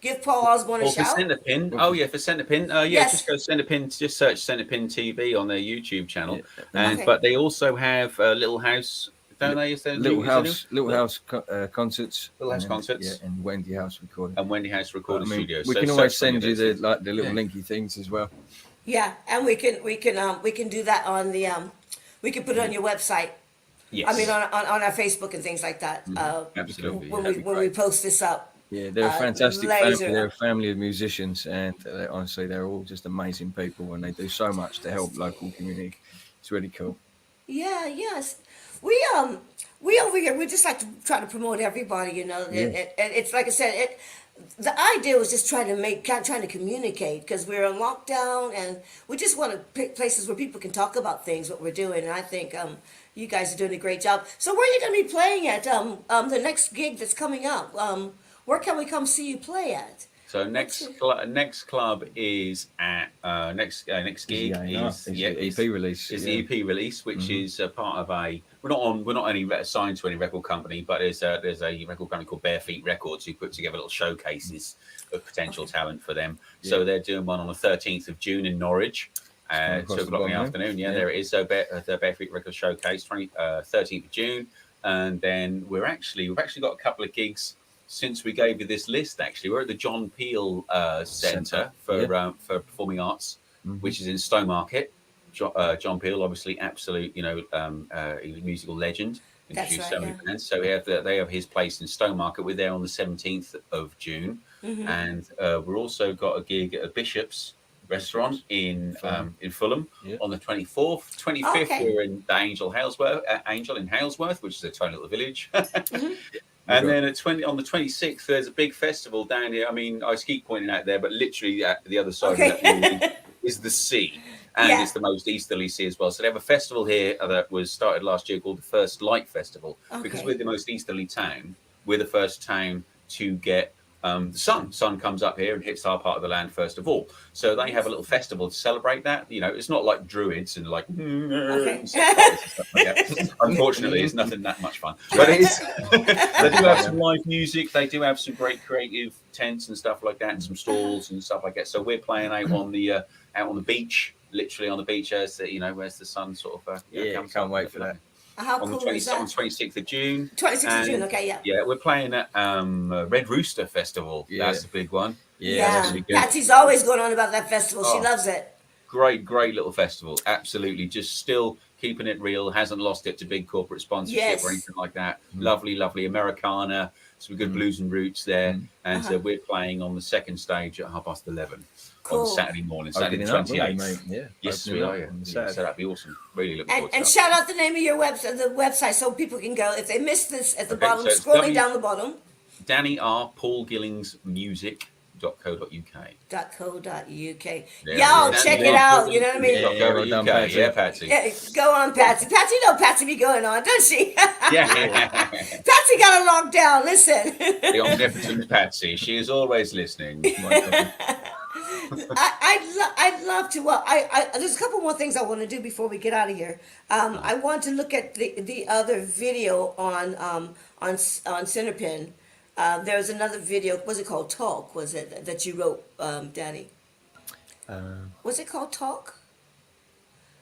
Give Paul Osborne a Or for shout. Centerpin. Oh, yeah, for Centerpin. Yes. Just go Centerpin, just search Centerpin TV on their YouTube channel. Yeah. And Okay. But they also have Little House, don't they? Is there Little is there House concerts. Little House and, concerts. Yeah, and Wendy House recording. and Wendy House Recording Studio. We So can always search for any send of you those the things. little Yeah. linky things as well. Yeah, and we can do that on the we can put it on your website. Yes. I mean on our Facebook and things like that. Absolutely. When that'd we be when we great. post this up. Yeah, they're a fantastic laser. family. They're a family of musicians, and honestly, they're all just amazing people, and they do so much to help local community. It's really cool. Yeah, yes. We over here we just like to try to promote everybody, you know. And it's like I said, the idea was just trying to communicate because we're on lockdown and we just want to pick places where people can talk about things, what we're doing. And I think you guys are doing a great job. So where are you going to be playing at? The next gig that's coming up. Where can we come see you play at? So next club is at next gig It's is the EP release. Is the EP release, which is part of a we're not any signed to any record company, but there's a record company called Bare Feet Records who put together little showcases of potential talent for them. So they're doing one on the 13th of June in Norwich. 2 across the o'clock in the bottom, afternoon. yeah. There it is. So the Bare Feet Records showcase, 13th of June, and then we've actually got a couple of gigs since we gave you this list. Actually, we're at the John Peel Centre for Performing Arts, which is in Stowmarket. John Peel, obviously, absolute, musical legend. That's Introduced right, so many yeah. bands. So they have his place in Stowmarket. We're there on the 17th of June, and we're also got a gig at Bishop's restaurant in Fulham Yeah. on the 24th. 25th, Okay. we're in the Angel in Halesworth, which is a tiny little village. We've And got- then on the 26th, there's a big festival down here. I mean, I keep pointing out there, but literally at the other side Okay. of that building is the sea. And Yeah. it's the most easterly sea as well. So they have a festival here that was started last year called the First Light Festival. Because Okay. we're the most easterly town, we're the first town to get the sun. Sun comes up here and hits our part of the land first of all. So they have a little festival to celebrate that. You know, it's not like druids and like, and stuff like that. Unfortunately, it's nothing that much fun. But it's they do have some live music. They do have some great creative tents and stuff like that, and some stalls and stuff like that. So we're playing out on the beach, literally on the beach as as the sun sort of comes can't up. wait for that. How On the cool is that? 26th of June. 26th of June. And, Okay, yeah. Yeah, we're playing at Red Rooster Festival. Yeah. That's a big one. Yeah, that's really good. Patsy's always going on about that festival. She Oh. loves it. Great little festival. Absolutely. Just still keeping it real. Hasn't lost it to big corporate sponsorship Yes. or anything like that. Lovely Americana. Some good blues and roots there. And we're playing on the second stage at 11:30 Cool. on Saturday morning, Saturday Opening up, 28th. won't they, mate? Yeah. Yes, Opening we up are. Yeah. on So Saturday. that'd be awesome. Really looking And, forward to and that. shout out the name of your website so people can go. If they missed this at the Okay, bottom, so it's scrolling down the bottom, Danny R. Paul Gillings music.co.uk. .co.uk. Yeah, Y'all yeah. check Yeah. it out. You know what I mean? Yeah, well done, Patsy. Yeah, Patsy. Yeah, go on, Patsy. Patsy, you know Patsy be going on, doesn't she? Yeah. Patsy got it locked down. Listen. The omnipotent Patsy. She is always listening. I'd love to. Well, there's a couple more things I want to do before we get out of here. I want to look at the other video on Centerpin. There was another video. Was it called Talk? Was it that you wrote, Danny? Was it called Talk?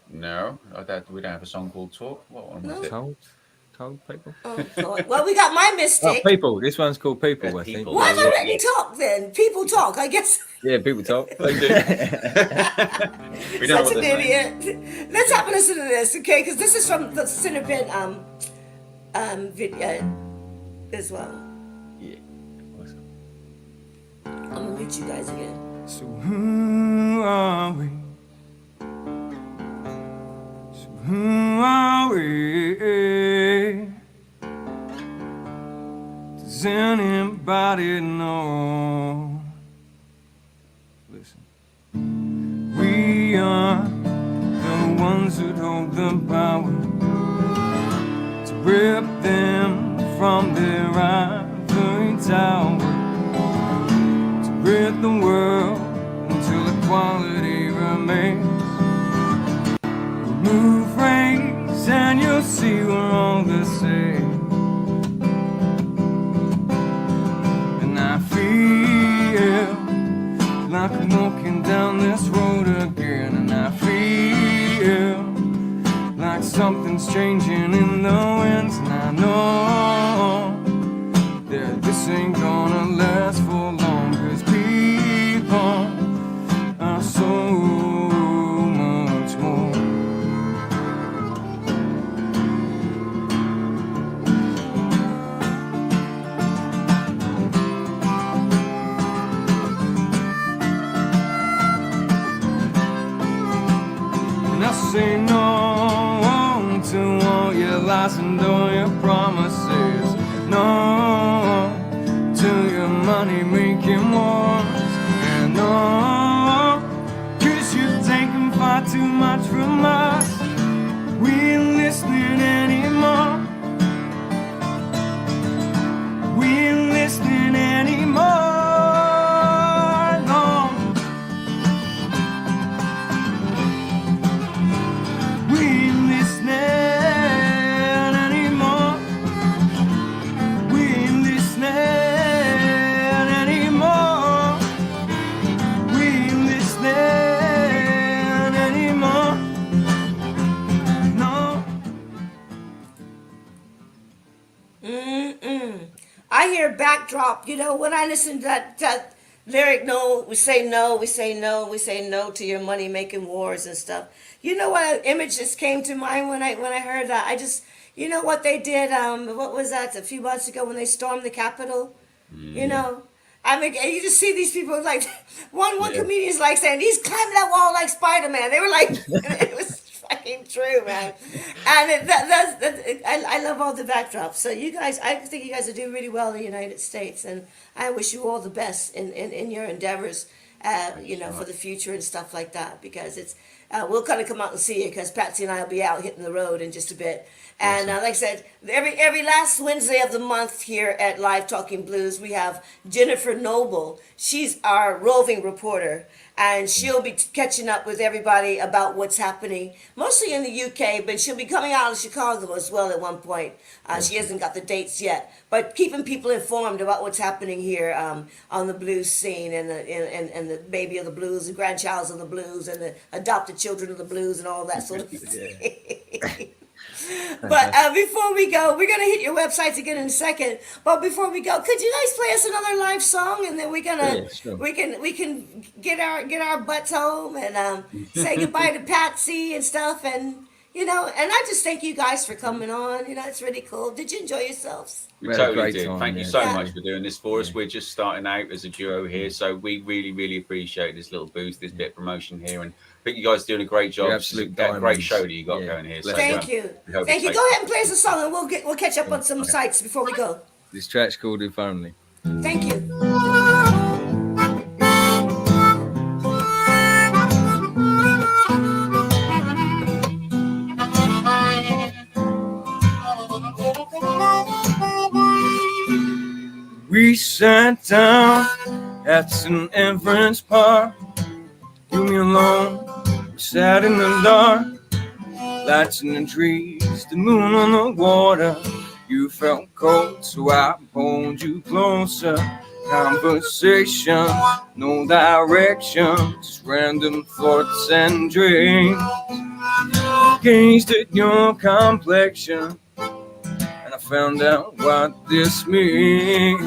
No, we don't have a song called Talk. What one was it? Told people. Oh, God. Well, we got my Oh, mistake. people. This one's called People, Yeah, I think. People. Why Yeah, not let me yeah. talk then? People talk, I guess. Yeah, people talk. They do. We don't know Such what an they're saying. idiot. Let's have a listen to this, okay? Because this is from the Centerpin video as well. Yeah. Awesome. I'm gonna meet you guys again. So who are we? So who are we? Does anybody know? Listen. We are the ones who hold the power to rip them from their ivory tower, to rid the world until equality remains. Remove race and you'll see we're all the same. And I feel like I'm walking down this road again, and I feel like something's changing in the winds, and I know that this ain't gonna last for long, 'cause people are so much more. And I say no to all your lies and all your promises. No to your money making wars. And no, 'cause you've taken far too much from us. We ain't listening anymore. We ain't listening anymore. No. We ain't listening anymore. We ain't listening anymore. We ain't listening anymore. No. I hear backdrop. You know, when I listen to that lyric, no, we say no, we say no, we say no to your money making wars and stuff. You know what image just came to mind when I heard that? I just, you know what they did? What was that? A few months ago when they stormed the Capitol. You know, I mean, and you just see these people like one Yeah. comedian's like saying he's climbing that wall like Spider-Man. They were like, it was fucking true, man. And I love all the backdrops. So you guys, I think you guys are doing really well in the United States, and I wish you all the best in your endeavors. You know, for the future and stuff like that, because it's we'll kind of come out and see you because Patsy and I will be out hitting the road in just a bit. And like I said, every last Wednesday of the month here at Live Talking Blues, we have Jennifer Noble. She's our roving reporter, and she'll be catching up with everybody about what's happening, mostly in the UK, but she'll be coming out of Chicago as well at one point. She hasn't got the dates yet, but keeping people informed about what's happening here on the blues scene and the baby of the blues, the grandchilds of the blues, and the adopted children of the blues, and all that sort of thing. But before we go, we're gonna hit your websites again in a second. But before we go, could you guys play us another live song, and then we're gonna Yeah, sure. we can get our butts home and say goodbye to Patsy and stuff, and you know, and I just thank you guys for coming on. You know, it's really cool. Did you enjoy yourselves? We We had a totally great did. time, Thank you yeah. so Yeah. much for doing this for us. We're just starting out as a duo here, so we really appreciate this little boost, this bit of promotion here, and I think you guys are doing a great job. You're It's absolute a great diamonds. show that you got Yeah. going here. Bless Thank you, we hope thank it you. takes- Go ahead and play us a song, and we'll catch up on some sites before we go. This track's called If Only. Thank you. We sat down at St. Everett's Park. You me alone. We sat in the dark. Lights in the trees, the moon on the water. You felt cold, so I pulled you closer. Conversation, no direction, just random thoughts and dreams. Gazed at your complexion, and I found out what this means.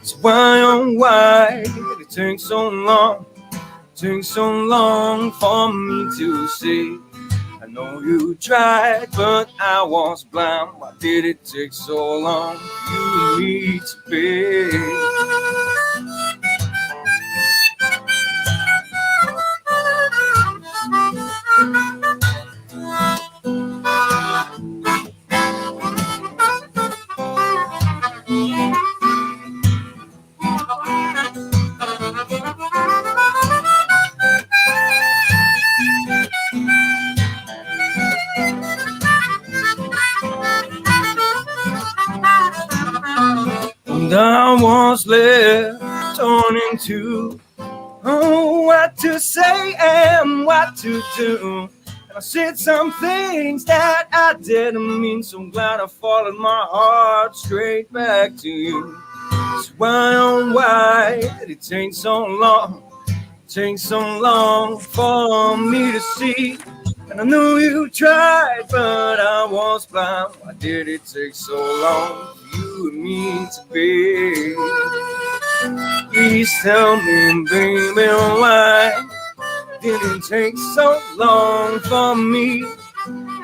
So why, oh why did it take so long? Take so long for me to see. I know you tried, but I was blind. Why did it take so long for you and me to be? And I was left torn into what to say and what to do. And I said some things that I didn't mean. So glad I followed my heart straight back to you. So why, oh why did it take so long? Take so long for me to see. And I knew you tried, but I was blind. Why did it take so long for you and me to be? Please tell me, baby, why did it take so long for me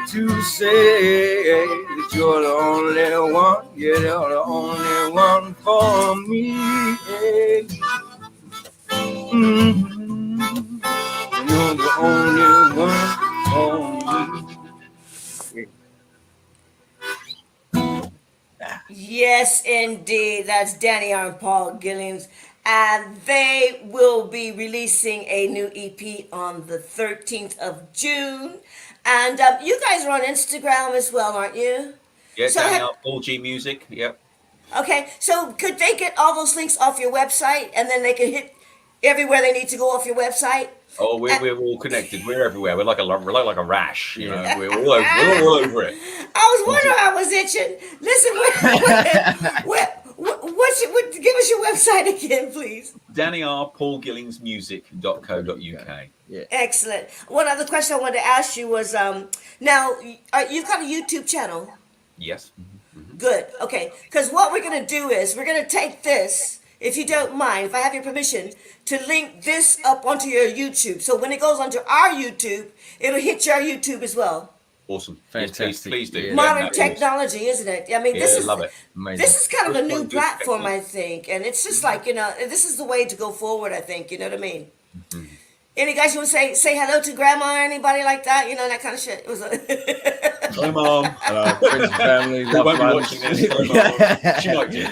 to say that you're the only one? Yeah, you're the only one for me. You're the only one. Yes, indeed. That's Danny R. and Paul Gillings. And they will be releasing a new EP on the 13th of June. And you guys are on Instagram as well, aren't you? Yeah, So Daniel, Paul G Music. Yep. Okay, so could they get all those links off your website and then they can hit everywhere they need to go off your website? Oh, we're all connected. We're everywhere. We're like a rash. You know, we're all over it. I was wondering, I was itching. Listen, give us your website again, please. DannyRPaulGillingsMusic.co.uk. Yeah. Excellent. One other question I wanted to ask you was, now you've got a YouTube channel. Yes. Good. Okay. Because what we're going to do is we're going to take this, if you don't mind, if I have your permission, to link this up onto your YouTube. So when it goes onto our YouTube, it'll hit your YouTube as well. Awesome. Fantastic. Yes, please do. Yeah. Modern no, technology, isn't it? I mean, Yeah, this is love it. Amazing. this is kind of a First new one to platform, expect I think, and it's just like, this is the way to go forward. I think, you know what I mean. Mm-hmm. Any guys you want to say hello to grandma or anybody like that? That kind of shit. It was Hi, Mom. Hello, friends and family, We loved won't be ones. watching this. Hi, Mom. She liked it.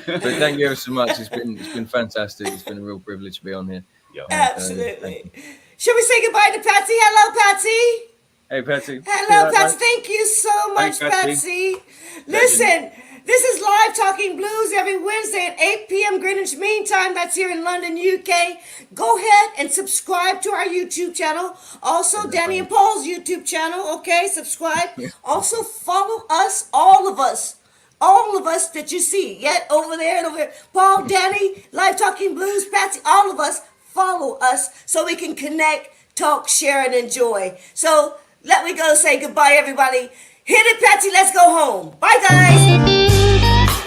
But thank you ever so much. It's been fantastic. It's been a real privilege to be on here. Yeah. And, thank Absolutely. you. Should we say goodbye to Patsy? Hello, Patsy. Hey, Patsy. Hello, Say hi, Patsy. Thank you so much, Thanks, Patsy. Patsy. Listen, this is Live Talking Blues every Wednesday at 8 p.m. Greenwich Mean Time. That's here in London, UK. Go ahead and subscribe to our YouTube channel. Also, Danny and Paul's YouTube channel. Okay, subscribe. Also, follow us, all of us that you see. Yet over there and over there. Paul, Danny, Live Talking Blues, Patsy, all of us. Follow us so we can connect, talk, share, and enjoy. So let me go say goodbye, everybody. Hit it, Patsy. Let's go home. Bye, guys.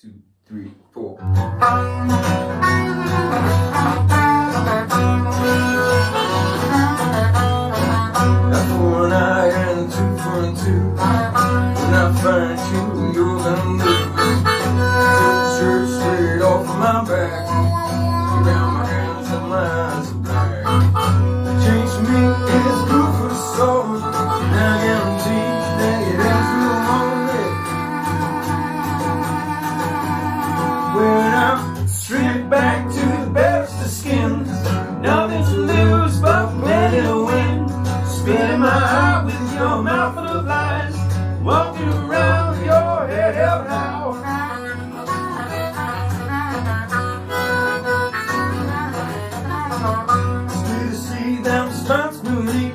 Two, three, four. That's one eye and two for two. When I find you, you're gonna lose. Take the shirt straight off of my back. Around my hands and my eyes are black. The change for me is good for the soul. And I guarantee that it ends real lonely. When I'm stripped back to the best of skins, nothing to lose but plenty to win. Spinning my heart with your mouth full of lies, walking around with your head held high. Still see that responsibility,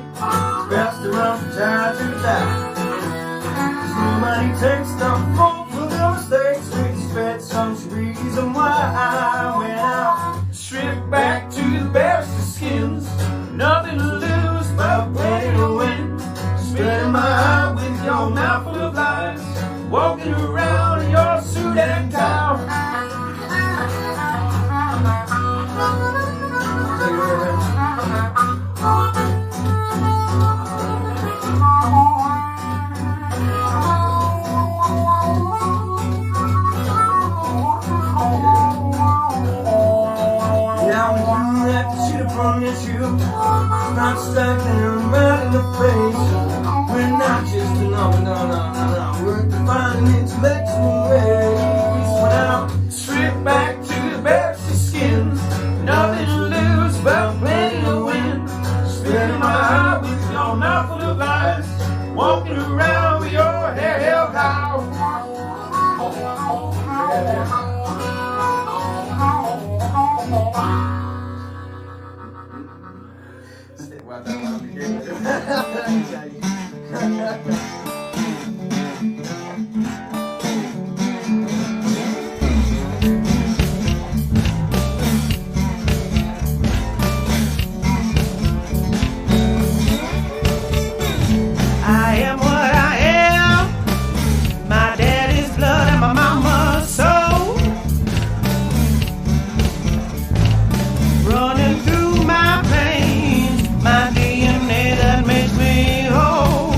wrapped around from time to time. 'Cause nobody takes the fault for their mistakes. We expect some reason why. When I'm stripped back to the best of skins, nothing to lose but plenty to win. Spinning my heart with your mouth full of lies, walking around in your suit and tie. Not stuck and right in the face. We're not just a number, no. We're defining intellectual ways. When I'm stripped back to the best of skins, nothing to lose but plenty to win. Spinning my heart with your mouth full of lies, walking around with your hair held high. I am what I am. My daddy's blood and my mama's soul running through my veins. My DNA that makes me whole.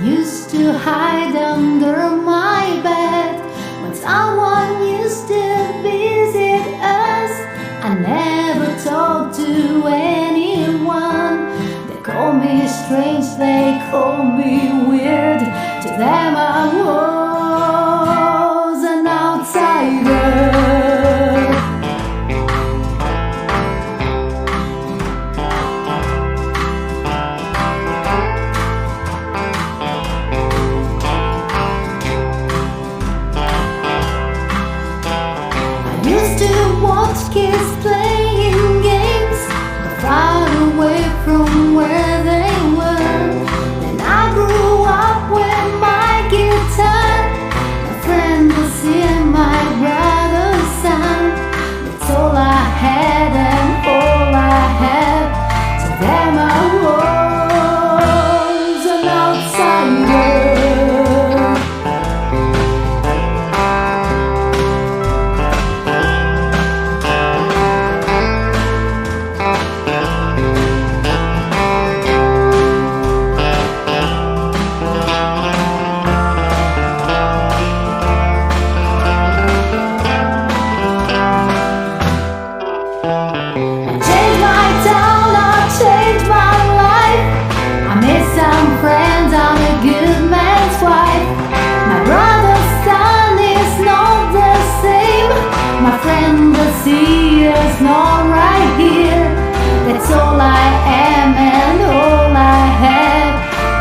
used to hide under my bed when someone used to visit us. I never talked to anyone. They call me strange, they call me weird. To them I was an outsider. Used to watch kids playing games far away from where they were. Then I grew up with my guitar, my friend was in my brother's son. That's all I had and all I had. To them I was an outsider. Friends, I'm a good man's wife. My brother's son is not the same. My friend, the sea is not right here. That's all I am and all I have.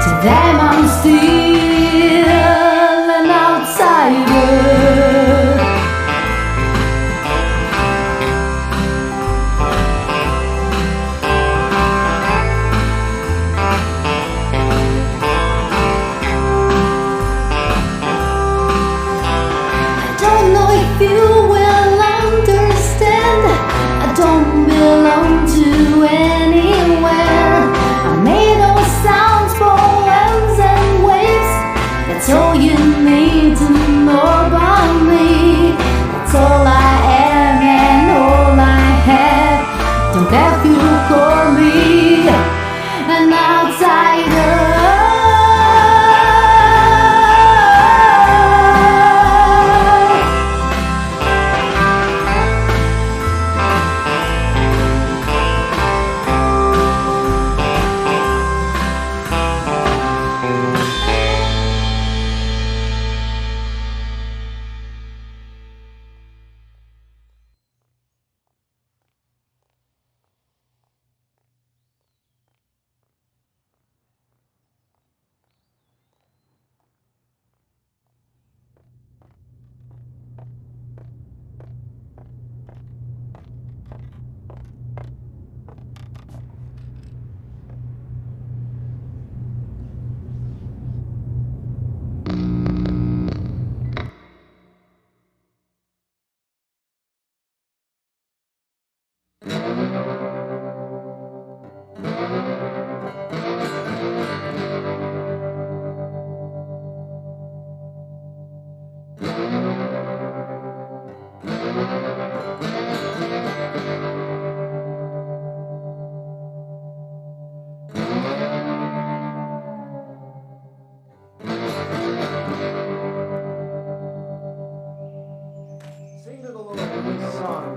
To them I'm still an outsider. You will understand. I don't belong to anywhere. I made no sounds, poems and waves. That's all you need to know about me. That's all I am and all I have. Don't have you call me an outsider.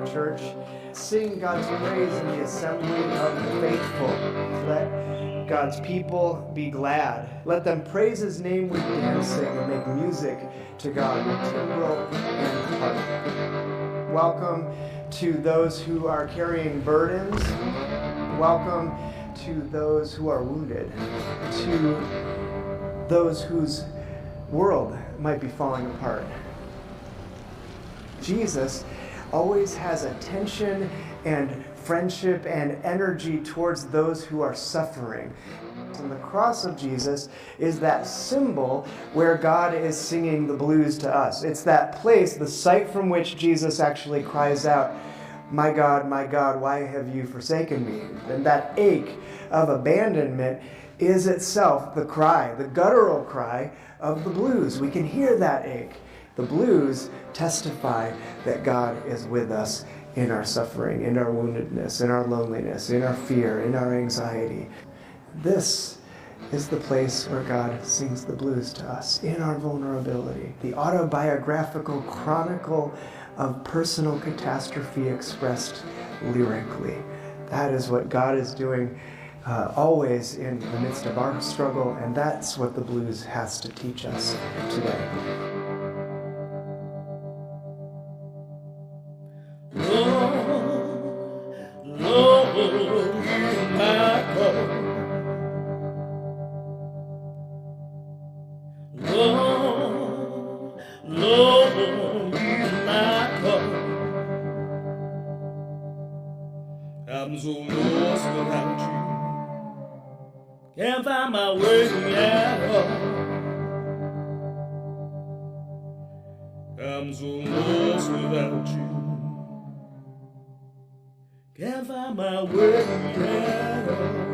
Church, sing God's praise in the assembly of the faithful. Let God's people be glad. Let them praise His name with dancing and make music to God with timbrel and harp. Welcome to those who are carrying burdens. Welcome to those who are wounded. To those whose world might be falling apart. Jesus always has attention and friendship and energy towards those who are suffering. And the cross of Jesus is that symbol where God is singing the blues to us. It's that place, the site from which Jesus actually cries out, my God, why have you forsaken me?" And that ache of abandonment is itself the cry, the guttural cry of the blues. We can hear that ache. The blues testify that God is with us in our suffering, in our woundedness, in our loneliness, in our fear, in our anxiety. This is the place where God sings the blues to us, in our vulnerability. The autobiographical chronicle of personal catastrophe expressed lyrically. That is what God is doing always in the midst of our struggle, and that's what the blues has to teach us today. I'm so lost without you. Can't find my way at all. I'm so lost without you. Can't find my way at all.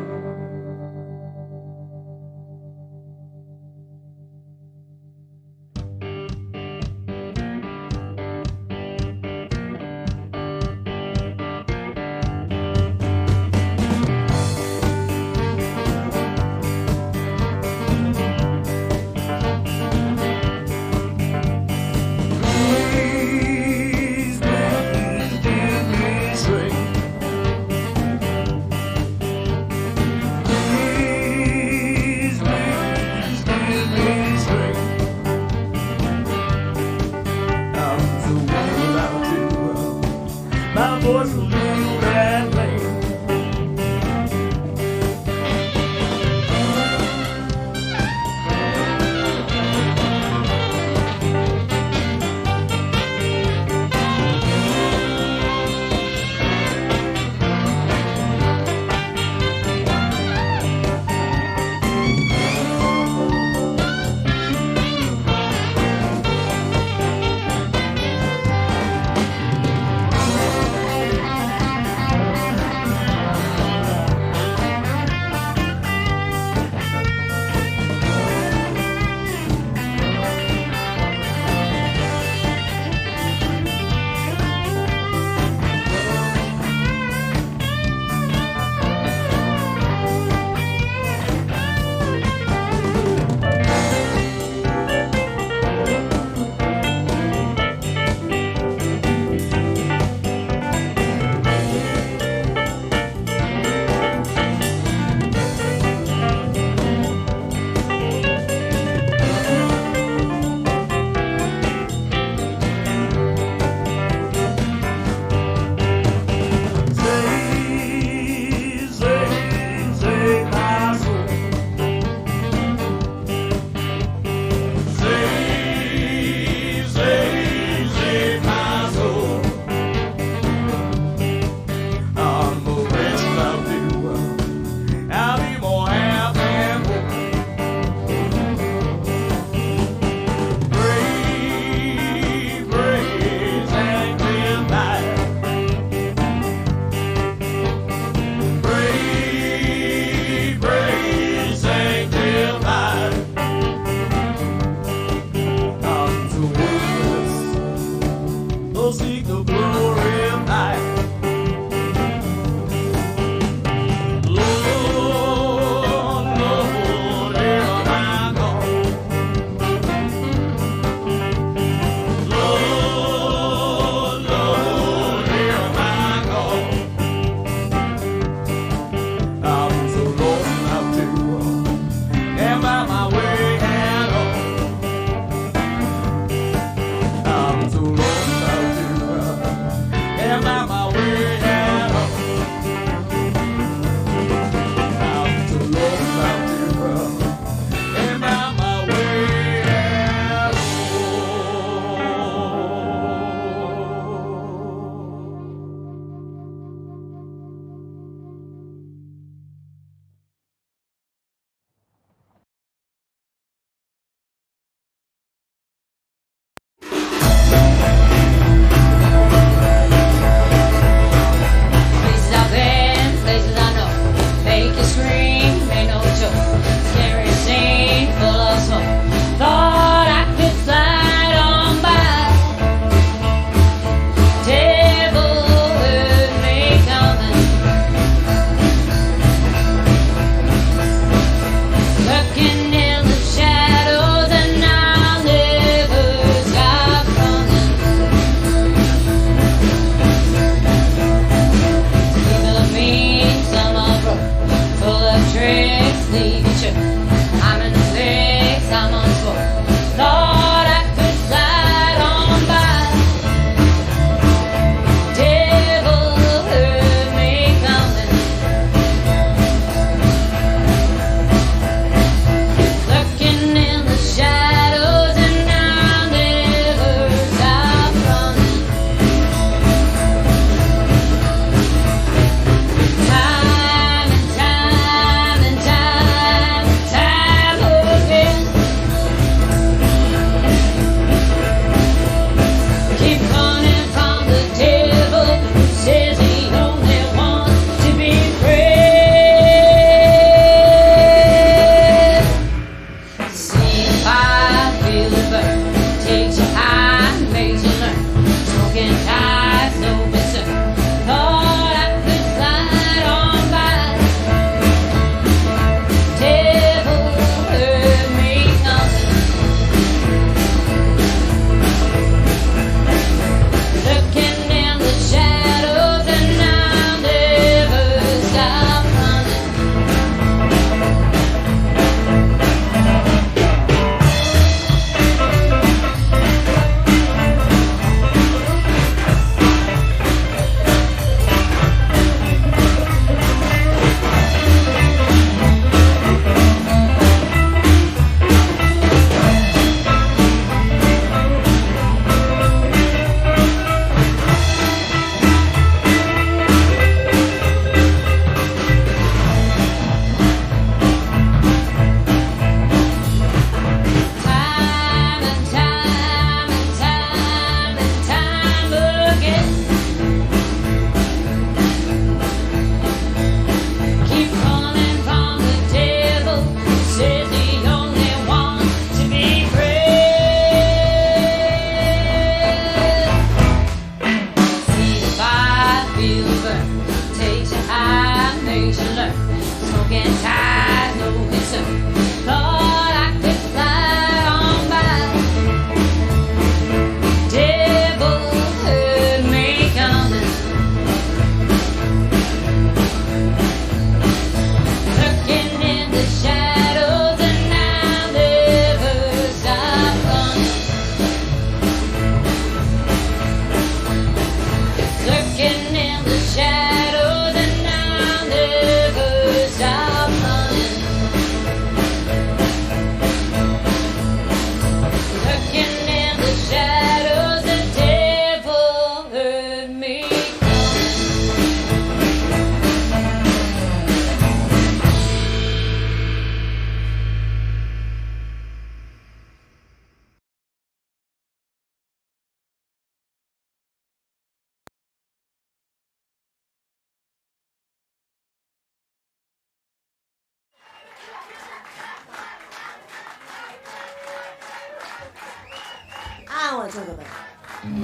I want to talk about.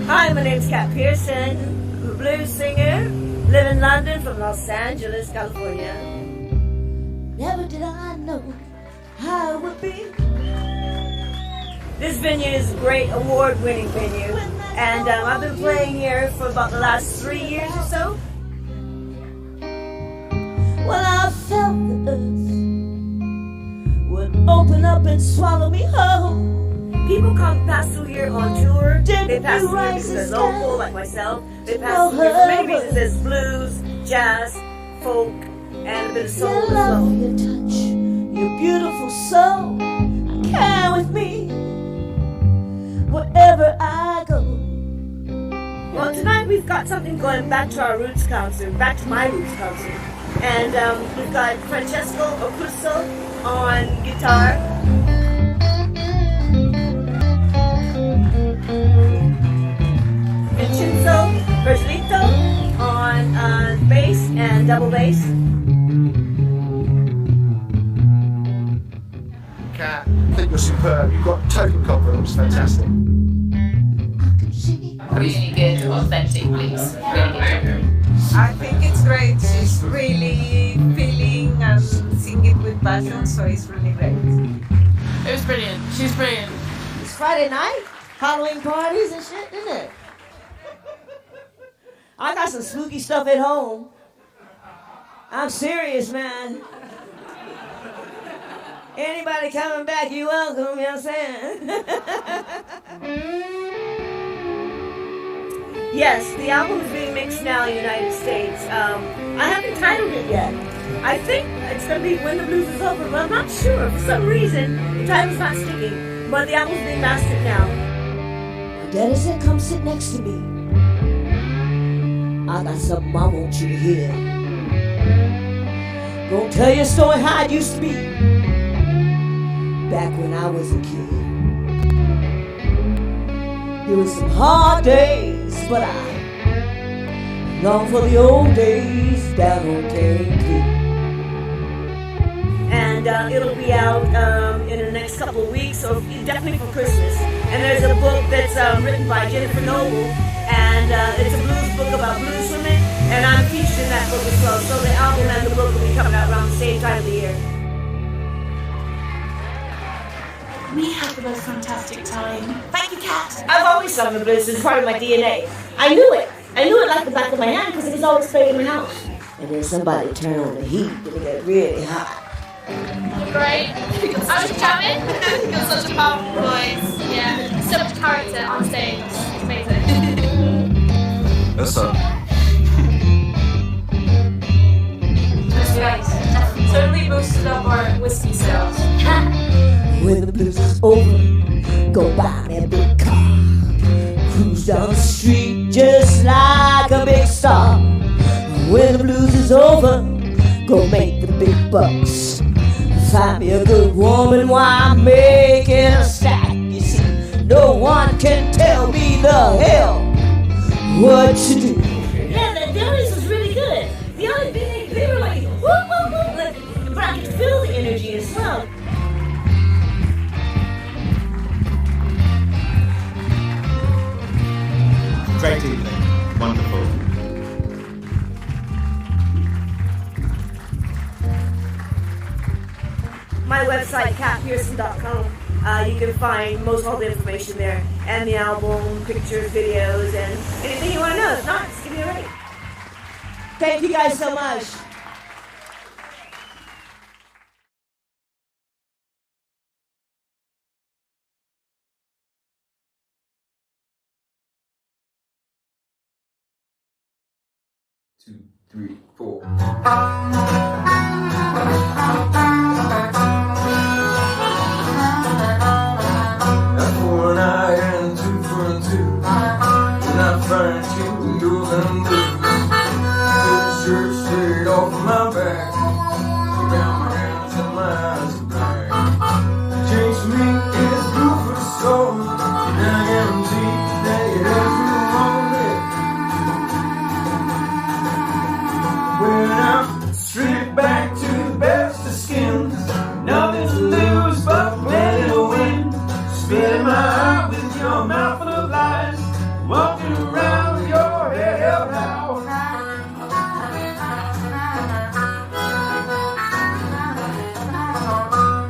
Hi, my name's Kat Pearson, blues singer, live in London from Los Angeles, California. Never did I know how it would be. This venue is a great award-winning venue, and I've been playing here for about the last 3 years or so. Well, I felt the earth would open up and swallow me whole. People come pass through here on tour. They pass through here because they're local, like myself. They pass through here for many reasons. There's blues, jazz, folk, and a bit of soul as well. Your touch, your beautiful soul, I carry with me wherever I go. Well, tonight we've got something going back to our roots concert, back to my roots concert. And we've got Francesco Ocuso on guitar. Vincenzo Virgilito on bass and double bass. Kat, I think you're superb. You've got total confidence. Fantastic. Really good, authentic, please. Really good. I think it's great. She's really feeling and singing with passion, so it's really great. It was brilliant. She's brilliant. It's Friday night, Halloween parties and shit, isn't it? I got some spooky stuff at home. I'm serious, man. Anybody coming back, you welcome, you know what I'm saying? Yes, the album is being mixed now in the United States. I haven't titled it yet. I think it's going to be When the Blues Is Over, but I'm not sure. For some reason, the title's not sticking. But the album's being mastered now. My daddy said, come sit next to me. I got something I want you to hear. Gonna tell you a story how it used to be back when I was a kid. There were some hard days, but I long for the old days down on Cane Creek. And it'll be out in the next couple of weeks, or definitely for Christmas. And there's a book that's written by Jennifer Noble, and it's a blues book about blues women, and I'm featured in that book as well. So the album and the book will be coming out around the same time of the year. We had the most fantastic time. Thank you, Kat. I've always sung the blues. It's part of my DNA. I knew it. I knew it like the back of my hand because it was always played in my house. And then somebody turned on the heat and it got really hot. Great. I was jamming. You've got such a powerful voice. Yeah. So much character on stage. It's amazing. That's up. That's great. Totally boosted up our whiskey sales. When the blues is over, go buy me a big car. Cruise down the street just like a big star. When the blues is over, go make the big bucks. Find me a good woman while I'm making a stack. You see, no one can tell me the hell what to do. Yeah, the audience was really good. The audience, they were like, whoop, whoop, whoop. Like, but I could feel the energy as well. Great evening. Wonderful. My website, katpearson.com. You can find most all the information there, and the album, pictures, videos, and anything you want to know. If not, just give me a ring. Thank you guys so much. Two, three, four. That's for an eye and two for a two. When I find you, you're gonna do. Take the shirt straight off of my back. Put down my hands and my eyes are black. Change me is good for the soul. And I guarantee that you have to wrong it. When I'm stripped back to the best of skins, nothing to lose but plenty to win. Spin Spitting my eye with your mouth full of lies, walking around with your head held high.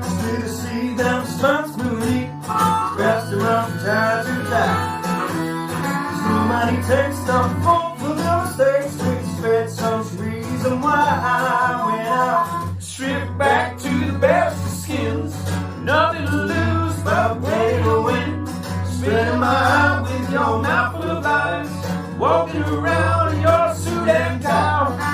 Still to see them responsibility wraps around from time to time. Somebody takes some fault for their mistakes, we expect some reason why I went out. Stripped back to the best of skins, nothing to lose but plenty to win. Spitting my eye with your mouth full of lies, walking around in your suit and tie.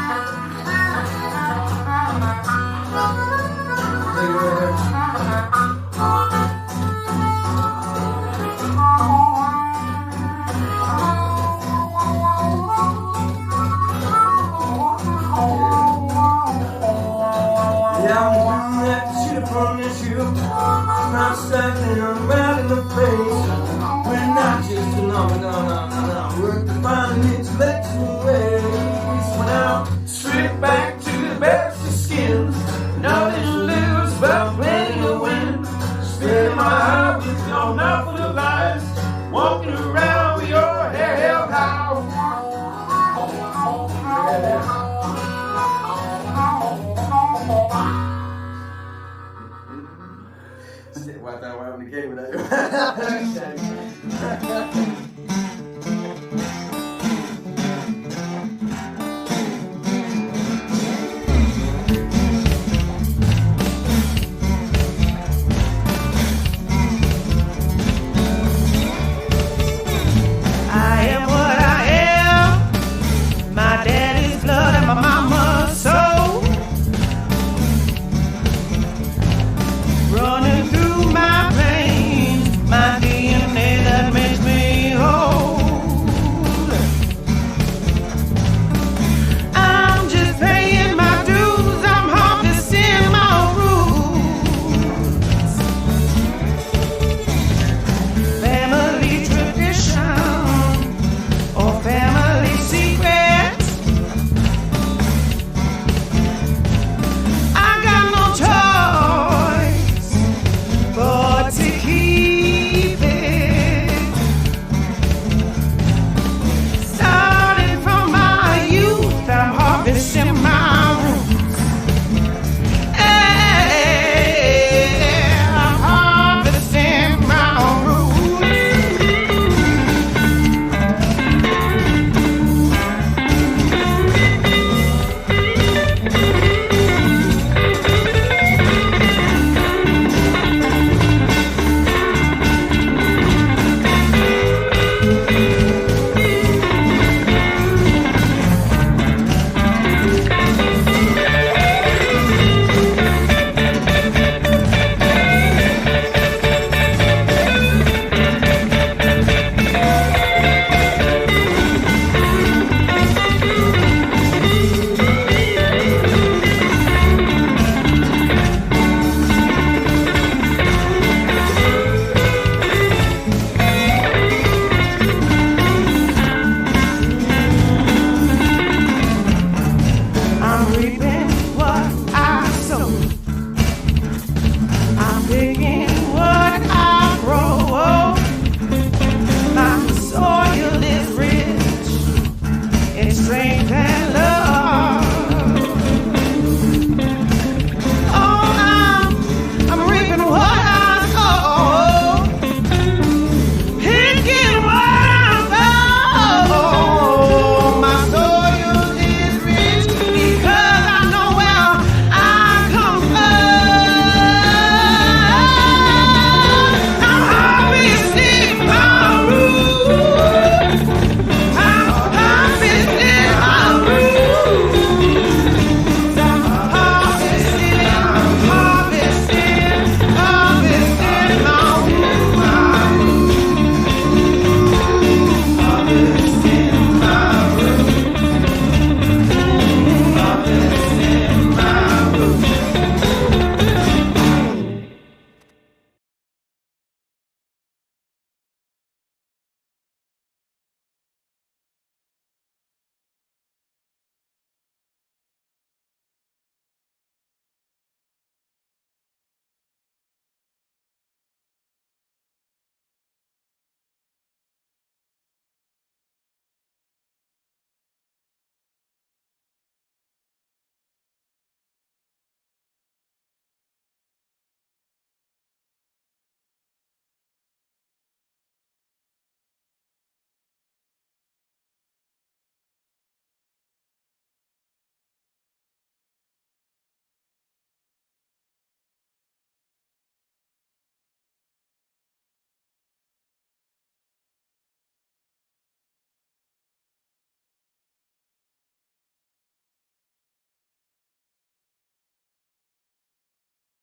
Not staggering around in the face. We're not just a phenomenon. We're defining intellectual ways. Went out, stripped back to the best of skins. Nothing to lose but plenty to win. Spitting my eye with your mouth full of lies, walking around with your hair held high. Why don't I have the game with that?